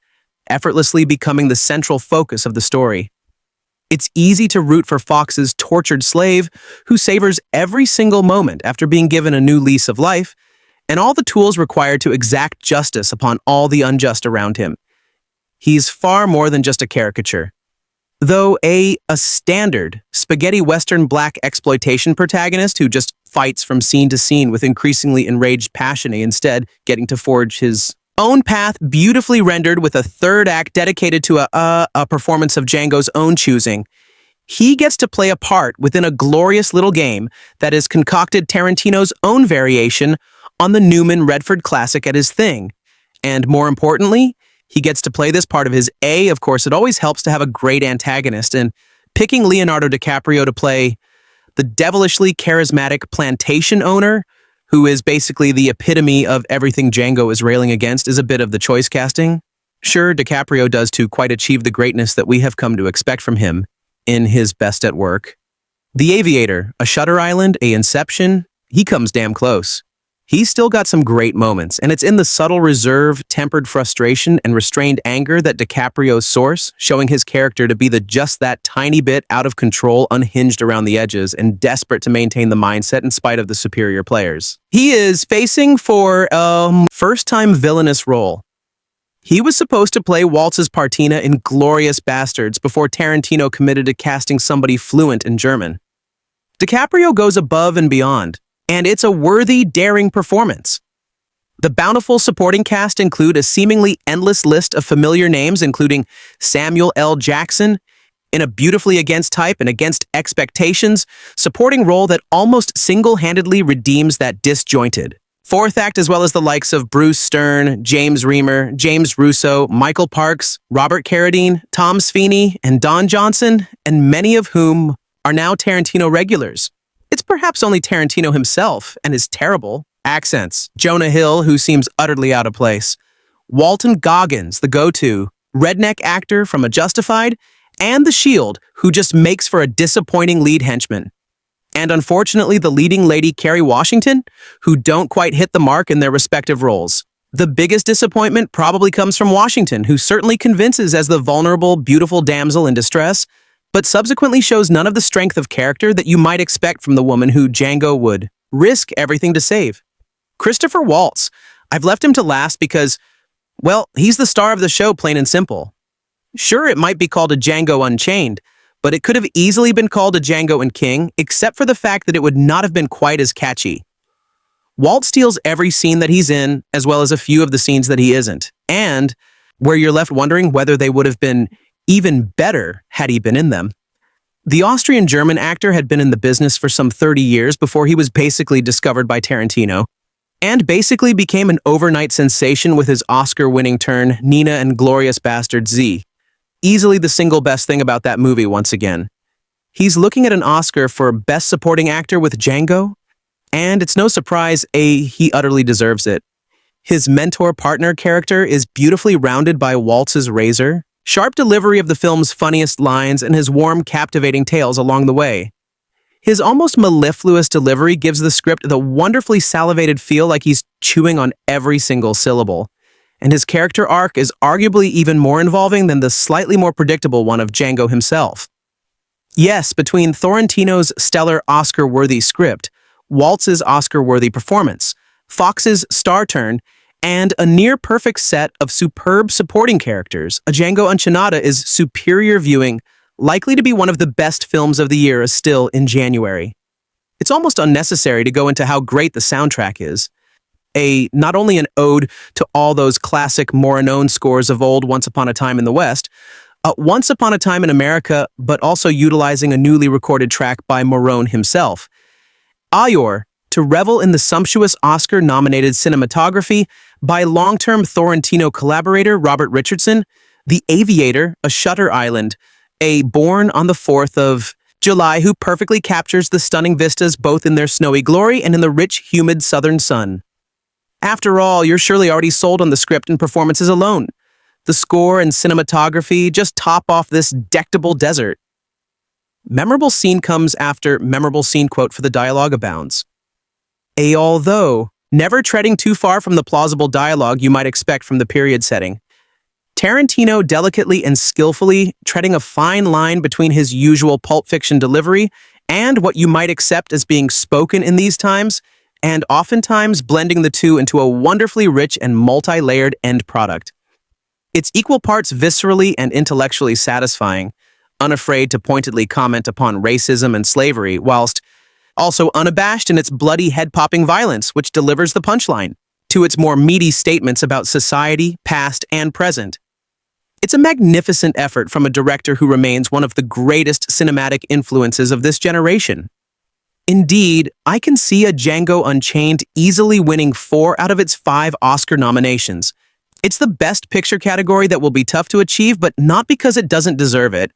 effortlessly becoming the central focus of the story. It's easy to root for Fox's tortured slave, who savors every single moment after being given a new lease of life, and all the tools required to exact justice upon all the unjust around him. He's far more than just a caricature. Though a standard spaghetti western black exploitation protagonist who just fights from scene to scene with increasingly enraged passion, instead getting to forge his own path, beautifully rendered with a third act dedicated to a performance of Django's own choosing. He gets to play a part within a glorious little game that has concocted Tarantino's own variation on the Newman Redford classic at his thing. And more importantly, he gets to play this part of his Of course, it always helps to have a great antagonist, and picking Leonardo DiCaprio to play the devilishly charismatic plantation owner, who is basically the epitome of everything Django is railing against, is a bit of the choice casting. Sure, DiCaprio does to quite achieve the greatness that we have come to expect from him in his best at work. The Aviator, a Shutter Island, a Inception, he comes damn close. He's still got some great moments, and it's in the subtle reserve, tempered frustration, and restrained anger that DiCaprio's source, showing his character to be just that tiny bit out of control, unhinged around the edges, and desperate to maintain the mindset in spite of the superior players. He is facing for a first-time villainous role. He was supposed to play Waltz's Partina in Glorious Bastards before Tarantino committed to casting somebody fluent in German. DiCaprio goes above and beyond, and it's a worthy, daring performance. The bountiful supporting cast include a seemingly endless list of familiar names, including Samuel L. Jackson, in a beautifully against type and against expectations, supporting role that almost single-handedly redeems that disjointed fourth act, as well as the likes of Bruce Stern, James Remar, James Russo, Michael Parks, Robert Carradine, Tom Sweeney, and Don Johnson, and many of whom are now Tarantino regulars. It's perhaps only Tarantino himself and his terrible accents. Jonah Hill, who seems utterly out of place. Walton Goggins, the go-to redneck actor from A Justified, and The Shield, who just makes for a disappointing lead henchman. And unfortunately, the leading lady Kerry Washington, who don't quite hit the mark in their respective roles. The biggest disappointment probably comes from Washington, who certainly convinces as the vulnerable, beautiful damsel in distress, but subsequently shows none of the strength of character that you might expect from the woman who Django would risk everything to save. Christoph Waltz. I've left him to last because, well, he's the star of the show, plain and simple. Sure, it might be called a Django Unchained, but it could have easily been called a Django and King, except for the fact that it would not have been quite as catchy. Waltz steals every scene that he's in, as well as a few of the scenes that he isn't, and where you're left wondering whether they would have been even better had he been in them. The Austrian-German actor had been in the business for some 30 years before he was basically discovered by Tarantino, and basically became an overnight sensation with his Oscar-winning turn, Nina and Glorious Bastard Z. Easily the single best thing about that movie once again. He's looking at an Oscar for Best Supporting Actor with Django, and it's no surprise, he utterly deserves it. His mentor-partner character is beautifully rounded by Waltz's razor, sharp delivery of the film's funniest lines, and his warm, captivating tales along the way. His almost mellifluous delivery gives the script the wonderfully salivated feel like he's chewing on every single syllable. and his character arc is arguably even more involving than the slightly more predictable one of Django himself. Yes, between Tarantino's stellar Oscar-worthy script, Waltz's Oscar-worthy performance, Foxx's star turn, and a near-perfect set of superb supporting characters, a Django Unchained is superior viewing, likely to be one of the best films of the year still in January. It's almost unnecessary to go into how great the soundtrack is. Not only an ode to all those classic more-known scores of old Once Upon a Time in the West, Once Upon a Time in America, but also utilizing a newly recorded track by Morone himself. Ayor, to revel in the sumptuous Oscar-nominated cinematography by long-term Tarantino collaborator Robert Richardson, The Aviator, A Shutter Island, born on the 4th of July, who perfectly captures the stunning vistas both in their snowy glory and in the rich, humid southern sun. After all, you're surely already sold on the script and performances alone. The score and cinematography just top off this delectable desert. Memorable scene comes after memorable scene quote for the dialogue abounds. Although never treading too far from the plausible dialogue you might expect from the period setting, Tarantino delicately and skillfully treading a fine line between his usual Pulp Fiction delivery and what you might accept as being spoken in these times, and oftentimes blending the two into a wonderfully rich and multi-layered end product. It's equal parts viscerally and intellectually satisfying, unafraid to pointedly comment upon racism and slavery, whilst also unabashed in its bloody head-popping violence, which delivers the punchline to its more meaty statements about society, past and present. It's a magnificent effort from a director who remains one of the greatest cinematic influences of this generation. Indeed, I can see a Django Unchained easily winning 4 out of its 5 Oscar nominations. It's the best picture category that will be tough to achieve, but not because it doesn't deserve it.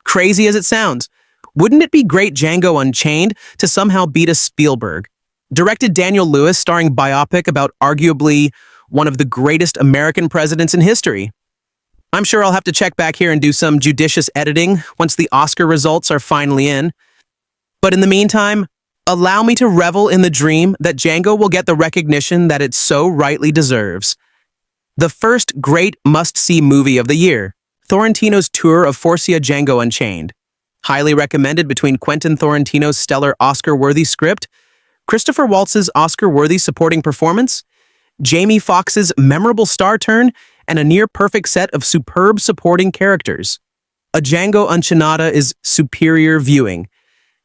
Crazy as it sounds, wouldn't it be great Django Unchained to somehow beat a Spielberg? Directed Daniel Lewis starring biopic about arguably one of the greatest American presidents in history. I'm sure I'll have to check back here and do some judicious editing once the Oscar results are finally in. But in the meantime, allow me to revel in the dream that Django will get the recognition that it so rightly deserves. The first great must-see movie of the year, Tarantino's tour of Forcia Django Unchained. Highly recommended between Quentin Tarantino's stellar Oscar-worthy script, Christoph Waltz's Oscar-worthy supporting performance, Jamie Foxx's memorable star turn, and a near-perfect set of superb supporting characters. A Django Unchained is superior viewing.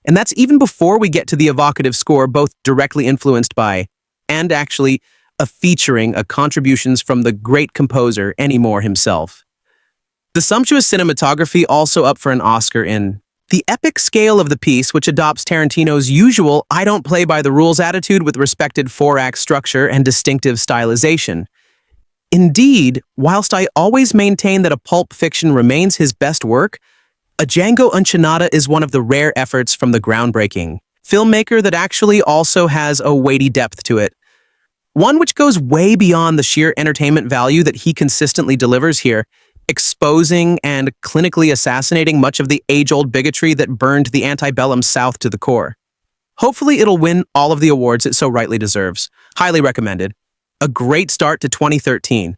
And that's even before we get to the evocative score, both directly influenced by, and actually featuring contributions from the great composer Ennio Morricone himself. The sumptuous cinematography also up for an Oscar in the epic scale of the piece, which adopts Tarantino's usual I don't play by the rules attitude with respected 4-act structure and distinctive stylization. Indeed, whilst I always maintain that a Pulp Fiction remains his best work, a Django Unchained is one of the rare efforts from the groundbreaking filmmaker that actually also has a weighty depth to it. One which goes way beyond the sheer entertainment value that he consistently delivers here, exposing and clinically assassinating much of the age-old bigotry that burned the antebellum South to the core. Hopefully it'll win all of the awards it so rightly deserves. Highly recommended. A great start to 2013.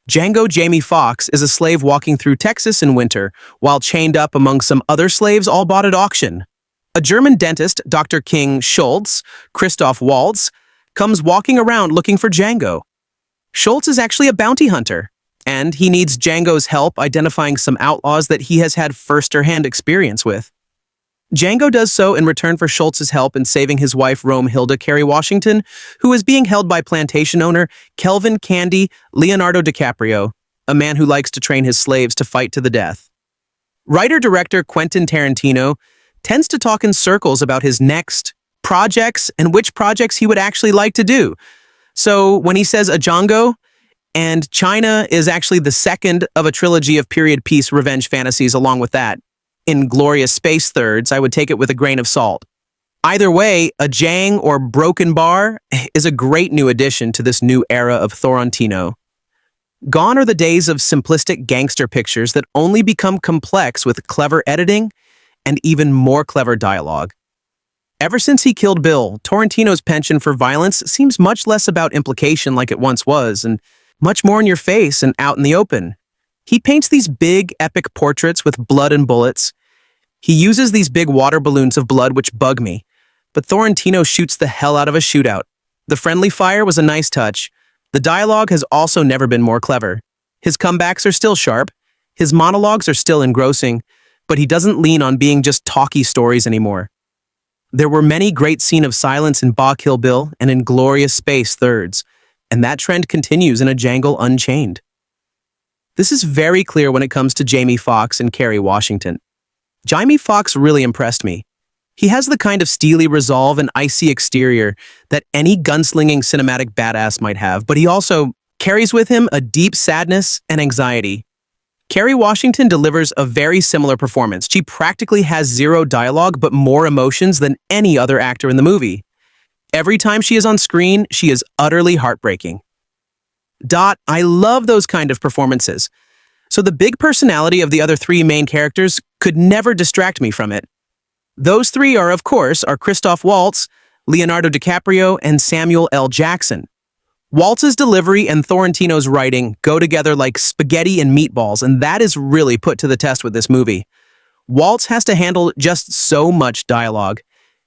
Django Jamie Foxx is a slave walking through Texas in winter, while chained up among some other slaves all bought at auction. A German dentist, Dr. King Schultz, Christoph Waltz, comes walking around looking for Django. Schultz is actually a bounty hunter, and he needs Django's help identifying some outlaws that he has had first-hand experience with. Django does so in return for Schultz's help in saving his wife Hilda Carey Washington, who is being held by plantation owner Kelvin Candy Leonardo DiCaprio, a man who likes to train his slaves to fight to the death. Writer-director Quentin Tarantino tends to talk in circles about his next projects and which projects he would actually like to do. So when he says a Django, and China is actually the second of a trilogy of period piece revenge fantasies along with that, Inglorious Space Thirds, I would take it with a grain of salt. Either way, a Jang or Broken Bar is a great new addition to this new era of Tarantino. Gone are the days of simplistic gangster pictures that only become complex with clever editing and even more clever dialogue. Ever since he killed Bill, Tarantino's penchant for violence seems much less about implication like it once was, and much more in your face and out in the open. He paints these big, epic portraits with blood and bullets. He uses these big water balloons of blood which bug me, but Tarantino shoots the hell out of a shootout. The friendly fire was a nice touch. The dialogue has also never been more clever. His comebacks are still sharp. His monologues are still engrossing, but he doesn't lean on being just talky stories anymore. There were many great scenes of silence in Kill Bill and in Glorious Space Thirds, and that trend continues in a Django Unchained. This is very clear when it comes to Jamie Foxx and Kerry Washington. Jamie Foxx really impressed me. He has the kind of steely resolve and icy exterior that any gunslinging cinematic badass might have, but he also carries with him a deep sadness and anxiety. Kerry Washington delivers a very similar performance. She practically has zero dialogue but more emotions than any other actor in the movie. Every time she is on screen, she is utterly heartbreaking. I love those kind of performances. So the big personality of the other three main characters could never distract me from it. Those three are, of course, Christoph Waltz, Leonardo DiCaprio, and Samuel L. Jackson. Waltz's delivery and Tarantino's writing go together like spaghetti and meatballs, and that is really put to the test with this movie. Waltz has to handle just so much dialogue.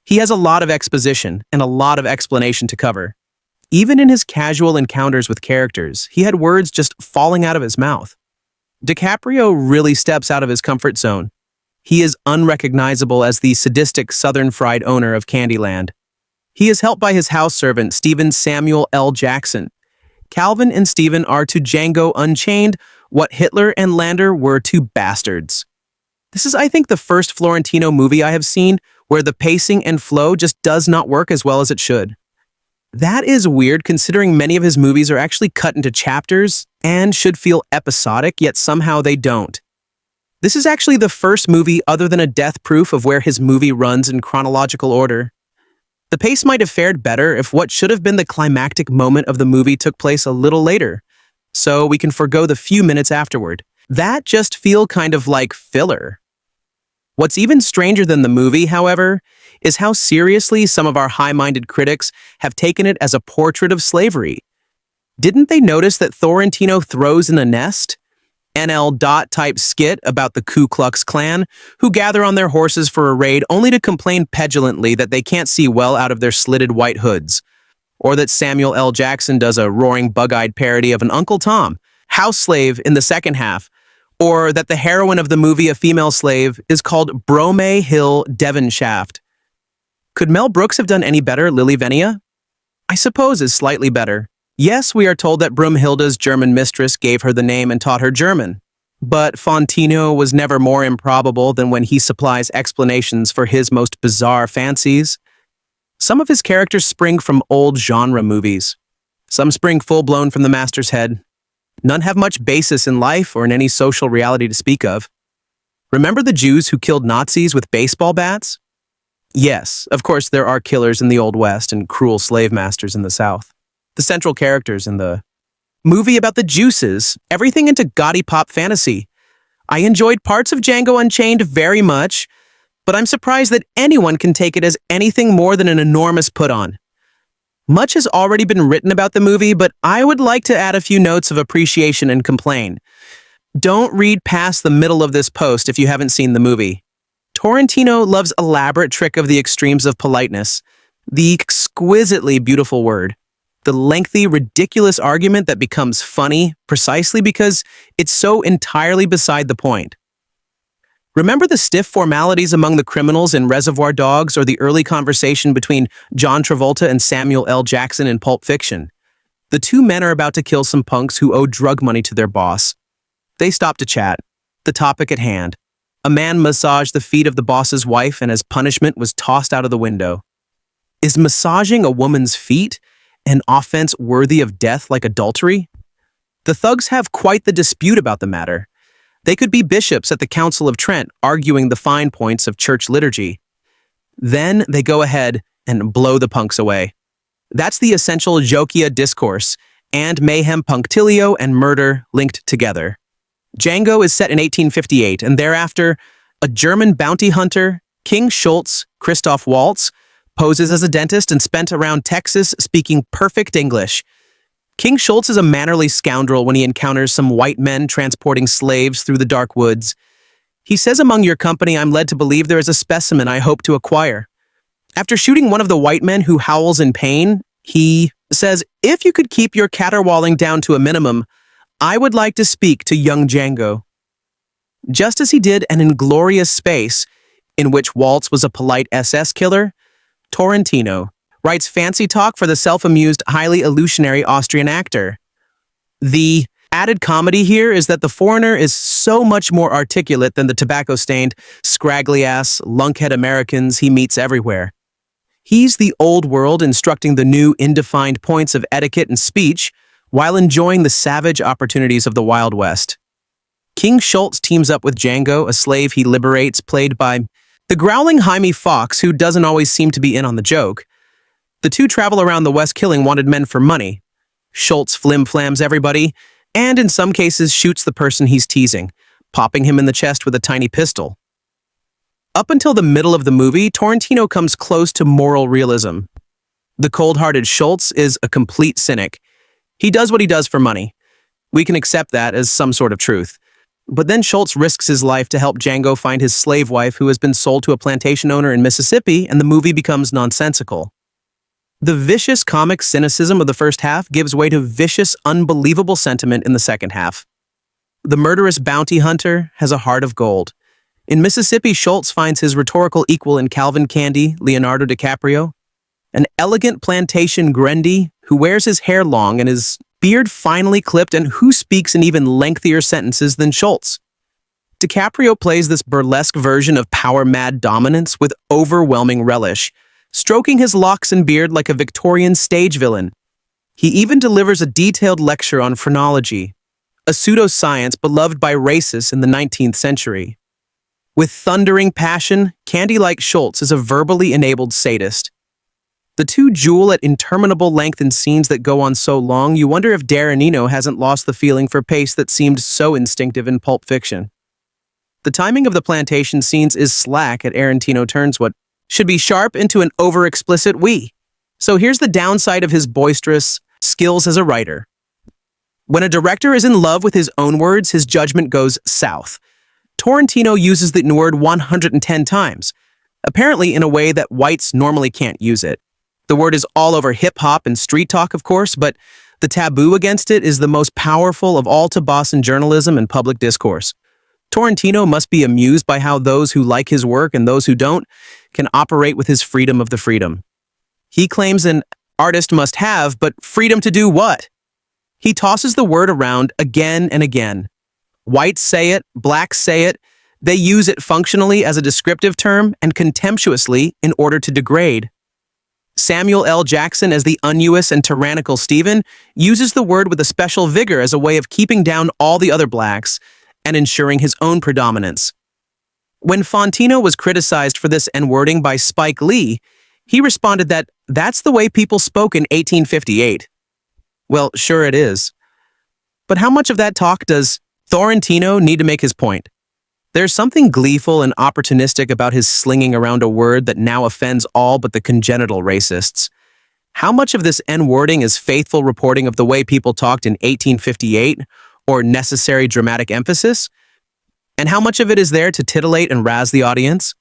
He has a lot of exposition and a lot of explanation to cover. Even in his casual encounters with characters, he had words just falling out of his mouth. DiCaprio really steps out of his comfort zone. He is unrecognizable as the sadistic Southern fried owner of Candyland. He is helped by his house servant, Stephen Samuel L. Jackson. Calvin and Stephen are to Django Unchained what Hitler and Lander were to Bastards. This is, I think, the first Florentino movie I have seen where the pacing and flow just does not work as well as it should. That is weird considering many of his movies are actually cut into chapters and should feel episodic, yet somehow they don't. This is actually the first movie other than a Death Proof of where his movie runs in chronological order. The pace might have fared better if what should have been the climactic moment of the movie took place a little later, so we can forgo the few minutes afterward. That just feel kind of like filler. What's even stranger than the movie, however, is how seriously some of our high-minded critics have taken it as a portrait of slavery. Didn't they notice that Tarantino throws in a nest? NL.type skit about the Ku Klux Klan, who gather on their horses for a raid only to complain petulantly that they can't see well out of their slitted white hoods. Or that Samuel L. Jackson does a roaring bug-eyed parody of an Uncle Tom, house slave in the second half. Or that the heroine of the movie, a female slave, is called Brome Hill Devonshaft. Could Mel Brooks have done any better, Lily Venia? I suppose is slightly better. Yes, we are told that Brumhilda's German mistress gave her the name and taught her German. But Fontino was never more improbable than when he supplies explanations for his most bizarre fancies. Some of his characters spring from old genre movies. Some spring full-blown from the master's head. None have much basis in life or in any social reality to speak of. Remember the Jews who killed Nazis with baseball bats? Yes, of course there are killers in the Old West and cruel slave masters in the South. The central characters in the movie about the juices, everything into gaudy pop fantasy. I enjoyed parts of Django Unchained very much, but I'm surprised that anyone can take it as anything more than an enormous put-on. Much has already been written about the movie, but I would like to add a few notes of appreciation and complain. Don't read past the middle of this post if you haven't seen the movie. Tarantino loves elaborate trick of the extremes of politeness, the exquisitely beautiful word, the lengthy, ridiculous argument that becomes funny precisely because it's so entirely beside the point. Remember the stiff formalities among the criminals in Reservoir Dogs or the early conversation between John Travolta and Samuel L. Jackson in Pulp Fiction? The two men are about to kill some punks who owe drug money to their boss. They stop to chat. The topic at hand. A man massaged the feet of the boss's wife and as punishment was tossed out of the window. Is massaging a woman's feet an offense worthy of death like adultery? The thugs have quite the dispute about the matter. They could be bishops at the Council of Trent arguing the fine points of church liturgy. Then they go ahead and blow the punks away. That's the essential Jokia discourse, and mayhem, punctilio, and murder linked together. Django is set in 1858, and thereafter, a German bounty hunter, King Schultz, Christoph Waltz, poses as a dentist and spent around Texas speaking perfect English. King Schultz is a mannerly scoundrel when he encounters some white men transporting slaves through the dark woods. He says, "Among your company, I'm led to believe there is a specimen I hope to acquire." After shooting one of the white men who howls in pain, he says, "If you could keep your caterwauling down to a minimum, I would like to speak to young Django." Just as he did an Inglorious Space, in which Waltz was a polite SS killer, Tarantino writes fancy talk for the self-amused, highly illusionary Austrian actor. The added comedy here is that the foreigner is so much more articulate than the tobacco-stained, scraggly-ass, lunkhead Americans he meets everywhere. He's the old world instructing the new, indefined points of etiquette and speech while enjoying the savage opportunities of the Wild West. King Schultz teams up with Django, a slave he liberates, played by the growling Jaime Foxx, who doesn't always seem to be in on the joke. The two travel around the West killing wanted men for money. Schultz flim-flams everybody, and in some cases shoots the person he's teasing, popping him in the chest with a tiny pistol. Up until the middle of the movie, Tarantino comes close to moral realism. The cold-hearted Schultz is a complete cynic. He does what he does for money. We can accept that as some sort of truth. But then Schultz risks his life to help Django find his slave wife who has been sold to a plantation owner in Mississippi, and the movie becomes nonsensical. The vicious comic cynicism of the first half gives way to vicious, unbelievable sentiment in the second half. The murderous bounty hunter has a heart of gold. In Mississippi, Schultz finds his rhetorical equal in Calvin Candy, Leonardo DiCaprio, an elegant plantation grandee who wears his hair long and his beard finely clipped and who speaks in even lengthier sentences than Schultz. DiCaprio plays this burlesque version of power-mad dominance with overwhelming relish, stroking his locks and beard like a Victorian stage villain. He even delivers a detailed lecture on phrenology, a pseudoscience beloved by racists in the 19th century. With thundering passion, Candy-like Schultz is a verbally enabled sadist. The two duel at interminable length in scenes that go on so long, you wonder if Tarantino hasn't lost the feeling for pace that seemed so instinctive in Pulp Fiction. The timing of the plantation scenes is slack at Tarantino turns what should be sharp into an over-explicit we. So here's the downside of his boisterous skills as a writer. When a director is in love with his own words, his judgment goes south. Tarantino uses the word 110 times, apparently in a way that whites normally can't use it. The word is all over hip-hop and street talk, of course, but the taboo against it is the most powerful of all to Boston journalism and public discourse. Tarantino must be amused by how those who like his work and those who don't can operate with his freedom of the freedom. He claims an artist must have, but freedom to do what? He tosses the word around again and again. Whites say it, blacks say it. They use it functionally as a descriptive term and contemptuously in order to degrade. Samuel L. Jackson, as the unuous and tyrannical Stephen, uses the word with a special vigor as a way of keeping down all the other blacks and ensuring his own predominance. When Fontino was criticized for this N-wording by Spike Lee, he responded that that's the way people spoke in 1858. Well, sure it is. But how much of that talk does Tarantino need to make his point? There's something gleeful and opportunistic about his slinging around a word that now offends all but the congenital racists. How much of this N-wording is faithful reporting of the way people talked in 1858, or necessary dramatic emphasis? And how much of it is there to titillate and razz the audience?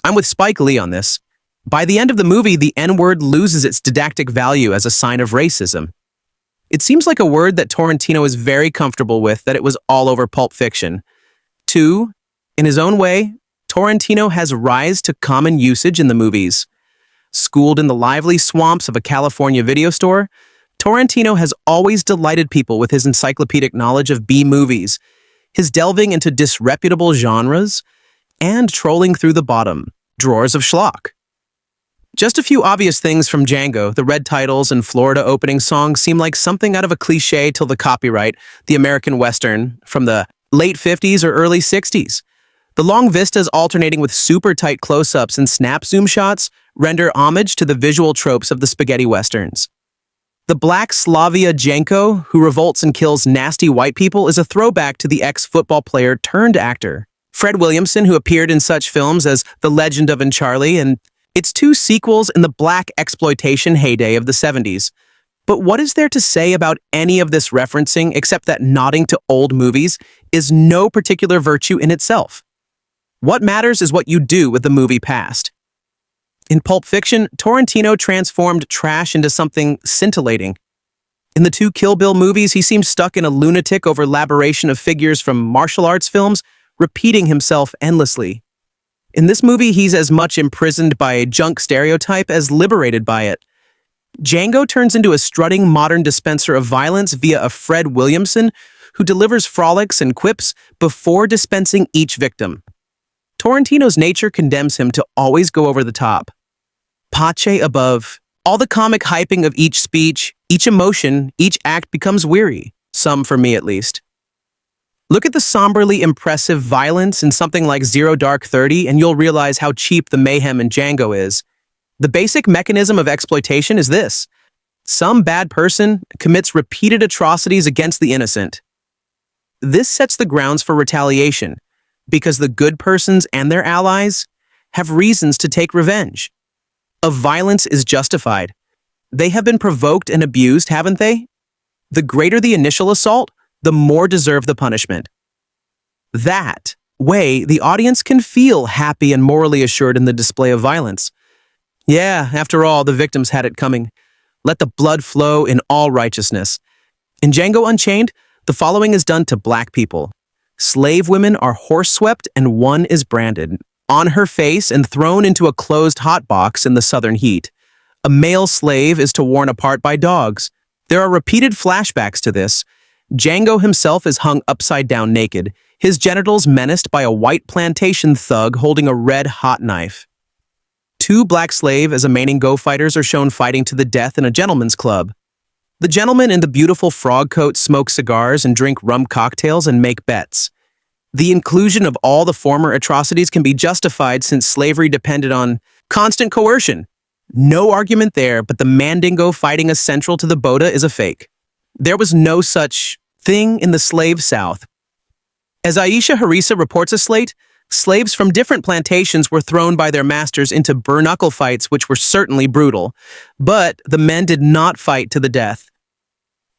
I'm with Spike Lee on this. By the end of the movie, the N-word loses its didactic value as a sign of racism. It seems like a word that Tarantino is very comfortable with, that it was all over Pulp Fiction. 2, in his own way, Tarantino has rise to common usage in the movies. Schooled in the lively swamps of a California video store, Tarantino has always delighted people with his encyclopedic knowledge of B-movies, his delving into disreputable genres, and trolling through the bottom drawers of schlock. Just a few obvious things from Django. The red titles and Florida opening songs seem like something out of a cliche till the copyright, the American Western, from the late 50s or early 60s. The long vistas alternating with super tight close-ups and snap zoom shots render homage to the visual tropes of the spaghetti westerns. The black Slavia Janko, who revolts and kills nasty white people, is a throwback to the ex-football player turned actor Fred Williamson, who appeared in such films as The Legend of Charlie and its 2 sequels in the black exploitation heyday of the 70s. But what is there to say about any of this referencing except that nodding to old movies is no particular virtue in itself? What matters is what you do with the movie past. In Pulp Fiction, Tarantino transformed trash into something scintillating. In the two Kill Bill movies, he seems stuck in a lunatic overlaboration of figures from martial arts films, repeating himself endlessly. In this movie, he's as much imprisoned by a junk stereotype as liberated by it. Django turns into a strutting modern dispenser of violence via a Fred Williamson who delivers frolics and quips before dispensing each victim. Tarantino's nature condemns him to always go over the top. Pace above. All the comic hyping of each speech, each emotion, each act becomes weary. Some for me, at least. Look at the somberly impressive violence in something like Zero Dark 30 and you'll realize how cheap the mayhem in Django is. The basic mechanism of exploitation is this. Some bad person commits repeated atrocities against the innocent. This sets the grounds for retaliation, because the good persons and their allies have reasons to take revenge. A violence is justified. They have been provoked and abused, haven't they? The greater the initial assault, the more deserve the punishment. That way, the audience can feel happy and morally assured in the display of violence. Yeah, after all, the victims had it coming. Let the blood flow in all righteousness. In Django Unchained, the following is done to black people. Slave women are horseswept and one is branded on her face and thrown into a closed hot box in the southern heat. A male slave is torn apart by dogs. There are repeated flashbacks to this. Django himself is hung upside down naked, his genitals menaced by a white plantation thug holding a red-hot knife. Two black slave as Go fighters are shown fighting to the death in a gentleman's club. The gentlemen in the beautiful frog coat smoke cigars and drink rum cocktails and make bets. The inclusion of all the former atrocities can be justified since slavery depended on constant coercion. No argument there, but the Mandingo fighting as central to the Boda is a fake. There was no such thing in the slave South. As Aisha Harissa reports a Slate, slaves from different plantations were thrown by their masters into bare-knuckle fights which were certainly brutal, but the men did not fight to the death.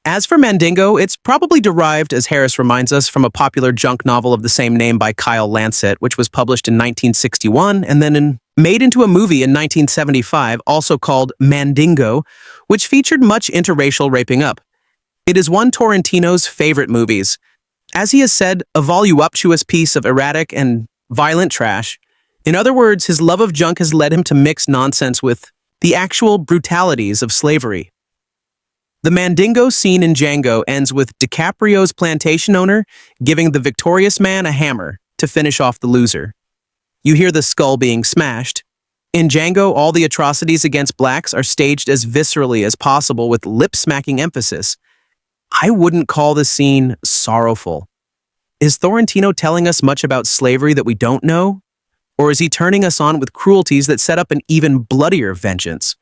As for Mandingo, it's probably derived, as Harris reminds us, from a popular junk novel of the same name by Kyle Lancet, which was published in 1961 and then made into a movie in 1975, also called Mandingo, which featured much interracial raping up. It is one Tarantino's favorite movies. As he has said, a voluptuous piece of erratic and violent trash. In other words, his love of junk has led him to mix nonsense with the actual brutalities of slavery. The Mandingo scene in Django ends with DiCaprio's plantation owner giving the victorious man a hammer to finish off the loser. You hear the skull being smashed. In Django, all the atrocities against blacks are staged as viscerally as possible with lip-smacking emphasis. I wouldn't call the scene sorrowful. Is Tarantino telling us much about slavery that we don't know? Or is he turning us on with cruelties that set up an even bloodier vengeance?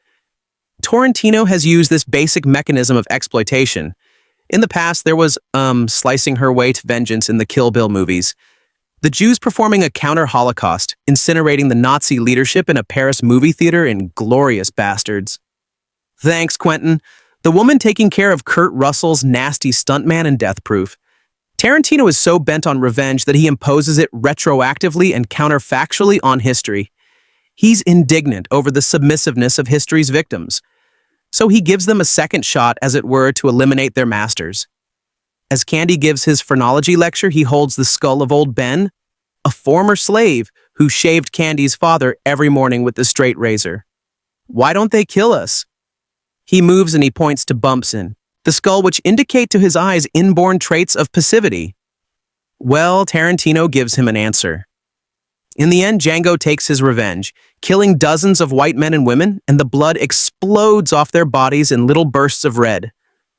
Tarantino has used this basic mechanism of exploitation. In the past, there was, slicing her way to vengeance in the Kill Bill movies. The Jews performing a counter-Holocaust, incinerating the Nazi leadership in a Paris movie theater in Glorious Bastards. Thanks, Quentin. The woman taking care of Kurt Russell's nasty stuntman in Death Proof. Tarantino is so bent on revenge that he imposes it retroactively and counterfactually on history. He's indignant over the submissiveness of history's victims. So he gives them a second shot, as it were, to eliminate their masters. As Candy gives his phrenology lecture, he holds the skull of old Ben, a former slave who shaved Candy's father every morning with the straight razor. Why don't they kill us? He moves and he points to Bumpson, the skull which indicate to his eyes inborn traits of passivity. Well, Tarantino gives him an answer. In the end, Django takes his revenge, killing dozens of white men and women, and the blood explodes off their bodies in little bursts of red.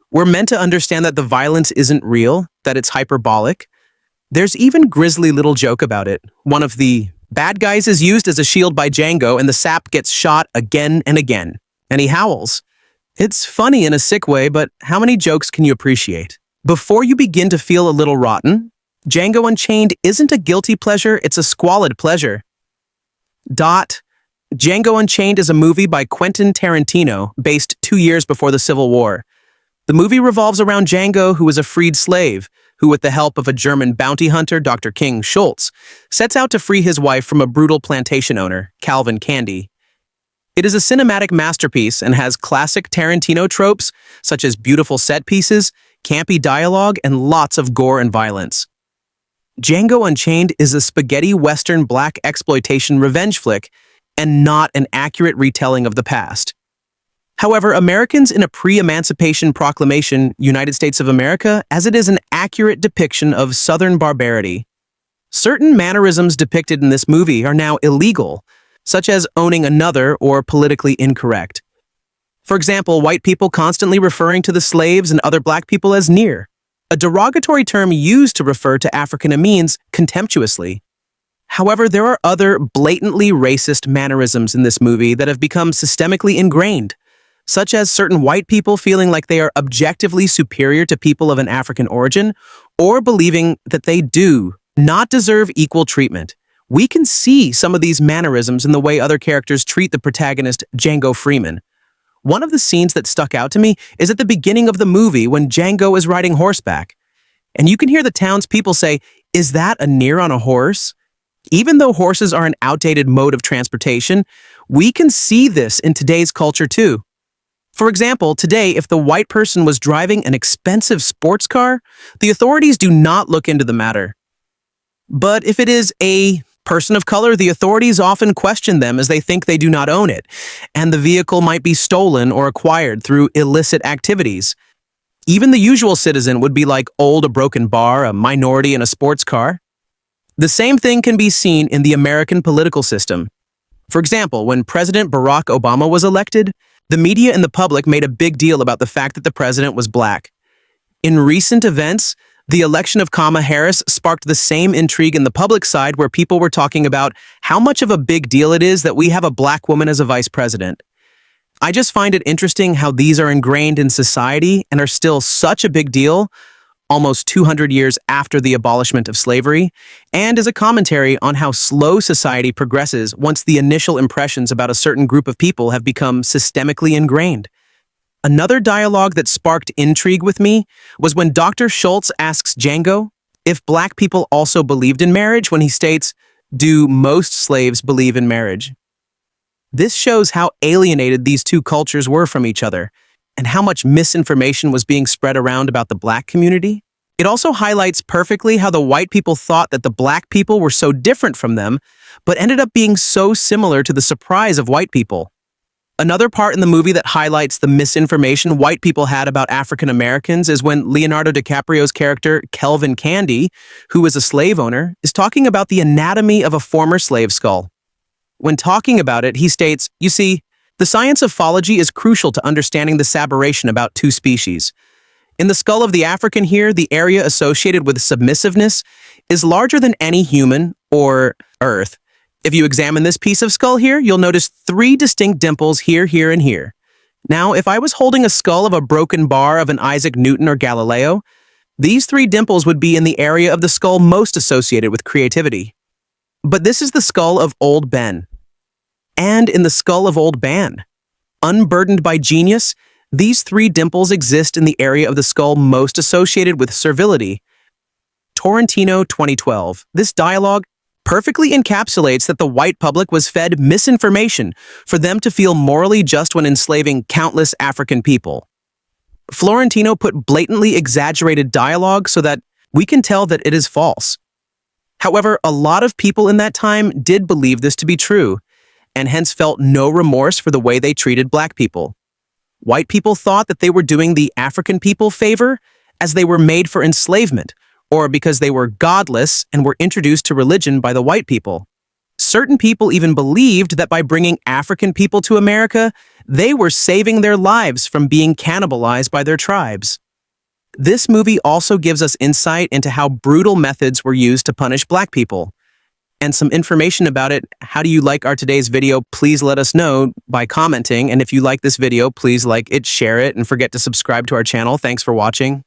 We're meant to understand that the violence isn't real, that it's hyperbolic. There's even grisly little joke about it. One of the bad guys is used as a shield by Django, and the sap gets shot again and again, and he howls. It's funny in a sick way, but how many jokes can you appreciate? Before you begin to feel a little rotten, Django Unchained isn't a guilty pleasure, it's a squalid pleasure. Django Unchained is a movie by Quentin Tarantino, based 2 years before the Civil War. The movie revolves around Django, who is a freed slave, who with the help of a German bounty hunter, Dr. King Schultz, sets out to free his wife from a brutal plantation owner, Calvin Candy. It is a cinematic masterpiece and has classic Tarantino tropes, such as beautiful set pieces, campy dialogue, and lots of gore and violence. Django Unchained is a spaghetti western black exploitation revenge flick and not an accurate retelling of the past. However, Americans in a pre-Emancipation Proclamation, United States of America, as it is an accurate depiction of Southern barbarity. Certain mannerisms depicted in this movie are now illegal, such as owning another or politically incorrect. For example, white people constantly referring to the slaves and other black people as near, a derogatory term used to refer to African Americans contemptuously. However, there are other blatantly racist mannerisms in this movie that have become systemically ingrained, such as certain white people feeling like they are objectively superior to people of an African origin, or believing that they do not deserve equal treatment. We can see some of these mannerisms in the way other characters treat the protagonist, Django Freeman. One of the scenes that stuck out to me is at the beginning of the movie when Django is riding horseback. And you can hear the townspeople say, "Is that a near on a horse?" Even though horses are an outdated mode of transportation, we can see this in today's culture too. For example, today, if the white person was driving an expensive sports car, the authorities do not look into the matter. But if it is a person of color, the authorities often question them as they think they do not own it, and the vehicle might be stolen or acquired through illicit activities. Even the usual citizen would be like old a broken bar, a minority in a sports car. The same thing can be seen in the American political system. For example, when President Barack Obama was elected, the media and the public made a big deal about the fact that the president was black. In recent events, the election of Kamala Harris sparked the same intrigue in the public side where people were talking about how much of a big deal it is that we have a black woman as a vice president. I just find it interesting how these are ingrained in society and are still such a big deal, almost 200 years after the abolishment of slavery, and is a commentary on how slow society progresses once the initial impressions about a certain group of people have become systemically ingrained. Another dialogue that sparked intrigue with me was when Dr. Schultz asks Django if black people also believed in marriage when he states, "Do most slaves believe in marriage?" This shows how alienated these two cultures were from each other, and how much misinformation was being spread around about the black community. It also highlights perfectly how the white people thought that the black people were so different from them, but ended up being so similar to the surprise of white people. Another part in the movie that highlights the misinformation white people had about African Americans is when Leonardo DiCaprio's character, Calvin Candy, who is a slave owner, is talking about the anatomy of a former slave skull. When talking about it, he states, "You see, the science of phylogeny is crucial to understanding the separation about two species. In the skull of the African here, the area associated with submissiveness is larger than any human or earth. If you examine this piece of skull here, you'll notice 3 distinct dimples here, here, and here. Now, if I was holding a skull of a broken bar of an Isaac Newton or Galileo, these 3 dimples would be in the area of the skull most associated with creativity. But this is the skull of Old Ben. And in the skull of Old Ban, unburdened by genius, these 3 dimples exist in the area of the skull most associated with servility." Tarantino 2012. This dialogue perfectly encapsulates that the white public was fed misinformation for them to feel morally just when enslaving countless African people. Florentino put blatantly exaggerated dialogue so that we can tell that it is false. However, a lot of people in that time did believe this to be true, and hence felt no remorse for the way they treated black people. White people thought that they were doing the African people favor as they were made for enslavement, or because they were godless and were introduced to religion by the white people. Certain people even believed that by bringing African people to America, they were saving their lives from being cannibalized by their tribes. This movie also gives us insight into how brutal methods were used to punish black people. And some information about it. How do you like our today's video? Please let us know by commenting. And if you like this video, please like it, share it, and forget to subscribe to our channel. Thanks for watching.